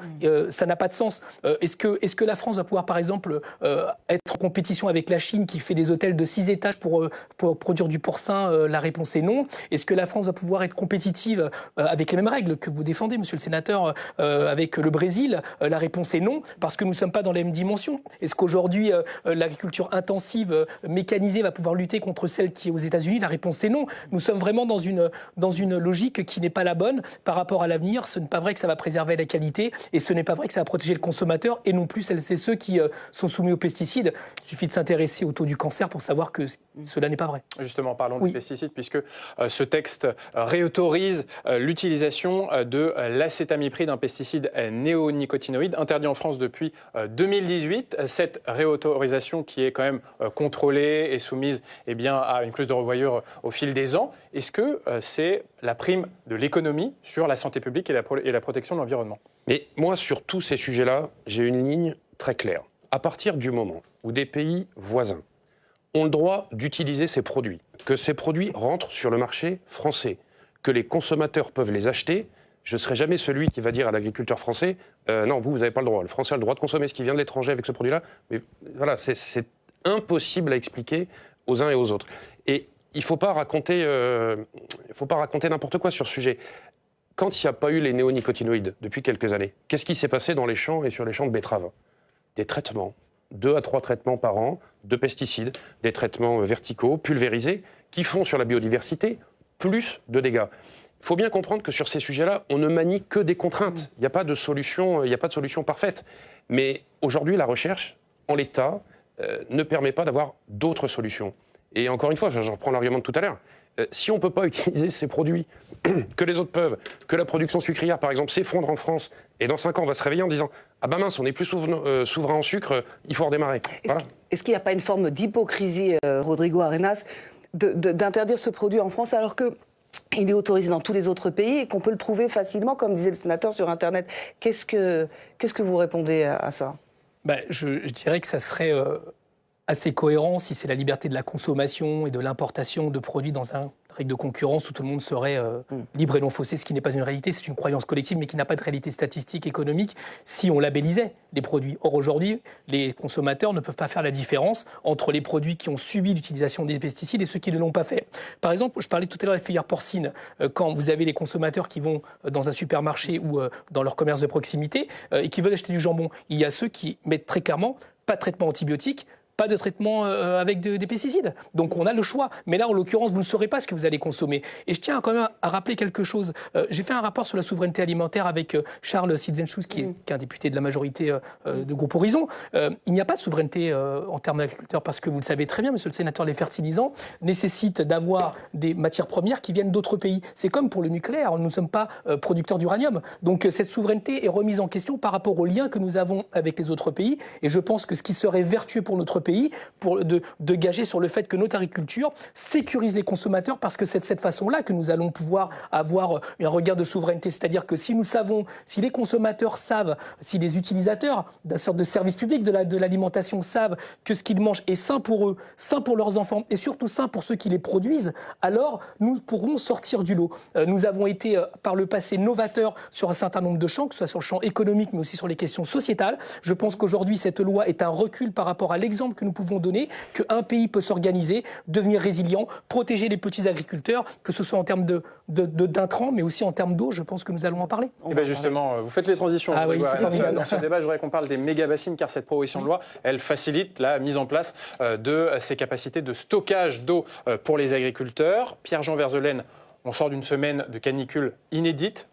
ça n'a pas de sens. Est-ce que la France va pouvoir, par exemple, être en compétition avec la Chine qui fait des hôtels de 6 étages pour produire du porcin? La réponse est non. Est-ce que la France va pouvoir être compétitive avec les mêmes règles que vous défendez, monsieur le sénateur, avec le Brésil? La réponse est non, parce que nous ne sommes pas dans les mêmes dimensions. Est-ce qu'aujourd'hui, l'agriculture intensive, mécanisée, va pouvoir lutter contre celle qui est aux États-Unis? La réponse est non. Nous sommes vraiment dans une logique qui n'est pas la bonne par rapport à l'avenir. Ce n'est pas vrai que ça va préserver la qualité et ce n'est pas vrai que ça va protéger le consommateur et non plus celles et ceux qui sont soumis aux pesticides. Il suffit de s'intéresser au taux du cancer pour savoir que cela n'est pas vrai. Justement, parlons des pesticides, puisque ce texte réautorise l'utilisation de l'acétamipride, un pesticide néonicotinoïde interdit en France depuis 2018. Cette réautorisation qui est quand même contrôlée et soumise à une clause de revoyure au fil des ans, est-ce que c'est la prime de l'économie sur la santé publique et la protection de l'environnement? Mais moi, sur tous ces sujets-là, j'ai une ligne très claire. À partir du moment où des pays voisins ont le droit d'utiliser ces produits, que ces produits rentrent sur le marché français, que les consommateurs peuvent les acheter, je ne serai jamais celui qui va dire à l'agriculteur français non, vous n'avez pas le droit. Le Français a le droit de consommer ce qui vient de l'étranger avec ce produit-là. Mais voilà, c'est impossible à expliquer aux uns et aux autres. Et il ne faut pas raconter n'importe quoi sur ce sujet. Quand il n'y a pas eu les néonicotinoïdes depuis quelques années, qu'est-ce qui s'est passé dans les champs et sur les champs de betteraves? Des traitements, 2 à 3 traitements par an de pesticides, des traitements verticaux, pulvérisés, qui font sur la biodiversité plus de dégâts. Il faut bien comprendre que sur ces sujets-là, on ne manie que des contraintes. Il n'y a pas de solution, parfaite. Mais aujourd'hui, la recherche, en l'état, ne permet pas d'avoir d'autres solutions. Et encore une fois, je reprends l'argument de tout à l'heure, si on ne peut pas utiliser ces produits que les autres peuvent, que la production sucrière, par exemple, s'effondre en France, et dans 5 ans, on va se réveiller en disant « Ah ben mince, on n'est plus souverain en sucre, il faut redémarrer. » Est-ce qu'il n'y a pas une forme d'hypocrisie, Rodrigo Arenas, d'interdire ce produit en France alors qu'il est autorisé dans tous les autres pays et qu'on peut le trouver facilement, comme disait le sénateur, sur Internet? Qu'est-ce que vous répondez à ça? Je dirais que ça serait assez cohérent si c'est la liberté de la consommation et de l'importation de produits dans un règle de concurrence où tout le monde serait libre et non faussé, ce qui n'est pas une réalité, c'est une croyance collective, mais qui n'a pas de réalité statistique, économique, si on labellisait les produits. Or, aujourd'hui, les consommateurs ne peuvent pas faire la différence entre les produits qui ont subi l'utilisation des pesticides et ceux qui ne l'ont pas fait. Par exemple, je parlais tout à l'heure de la filière porcine. Quand vous avez les consommateurs qui vont dans un supermarché ou dans leur commerce de proximité et qui veulent acheter du jambon, il y a ceux qui mettent très clairement pas de traitement antibiotique, pas de traitement avec des pesticides. Donc on a le choix. Mais là, en l'occurrence, vous ne saurez pas ce que vous allez consommer. Et je tiens quand même à rappeler quelque chose. J'ai fait un rapport sur la souveraineté alimentaire avec Charles Sitzenschuss, qui est un député de la majorité de Groupe Horizon. Il n'y a pas de souveraineté en termes d'agriculteurs parce que vous le savez très bien, monsieur le sénateur, les fertilisants nécessitent d'avoir des matières premières qui viennent d'autres pays. C'est comme pour le nucléaire. Nous ne sommes pas producteurs d'uranium. Donc cette souveraineté est remise en question par rapport aux liens que nous avons avec les autres pays. Et je pense que ce qui serait vertueux pour notre pays, pays de gager sur le fait que notre agriculture sécurise les consommateurs, parce que c'est de cette façon-là que nous allons pouvoir avoir un regard de souveraineté. C'est-à-dire que si nous savons, si les consommateurs savent, si les utilisateurs d'un sorte de service public de l'alimentation savent que ce qu'ils mangent est sain pour eux, sain pour leurs enfants et surtout sain pour ceux qui les produisent, alors nous pourrons sortir du lot. Nous avons été par le passé novateurs sur un certain nombre de champs, que ce soit sur le champ économique mais aussi sur les questions sociétales. Je pense qu'aujourd'hui cette loi est un recul par rapport à l'exemple que nous pouvons donner, qu'un pays peut s'organiser, devenir résilient, protéger les petits agriculteurs, que ce soit en termes d'intrants mais aussi en termes d'eau. Je pense que nous allons en parler. Et bien justement, vous faites les transitions. Ah oui, dans ce débat, je voudrais qu'on parle des méga-bassines, car cette proposition de loi, elle facilite la mise en place de ces capacités de stockage d'eau pour les agriculteurs. Pierre-Jean Verzelen, on sort d'une semaine de canicule inédite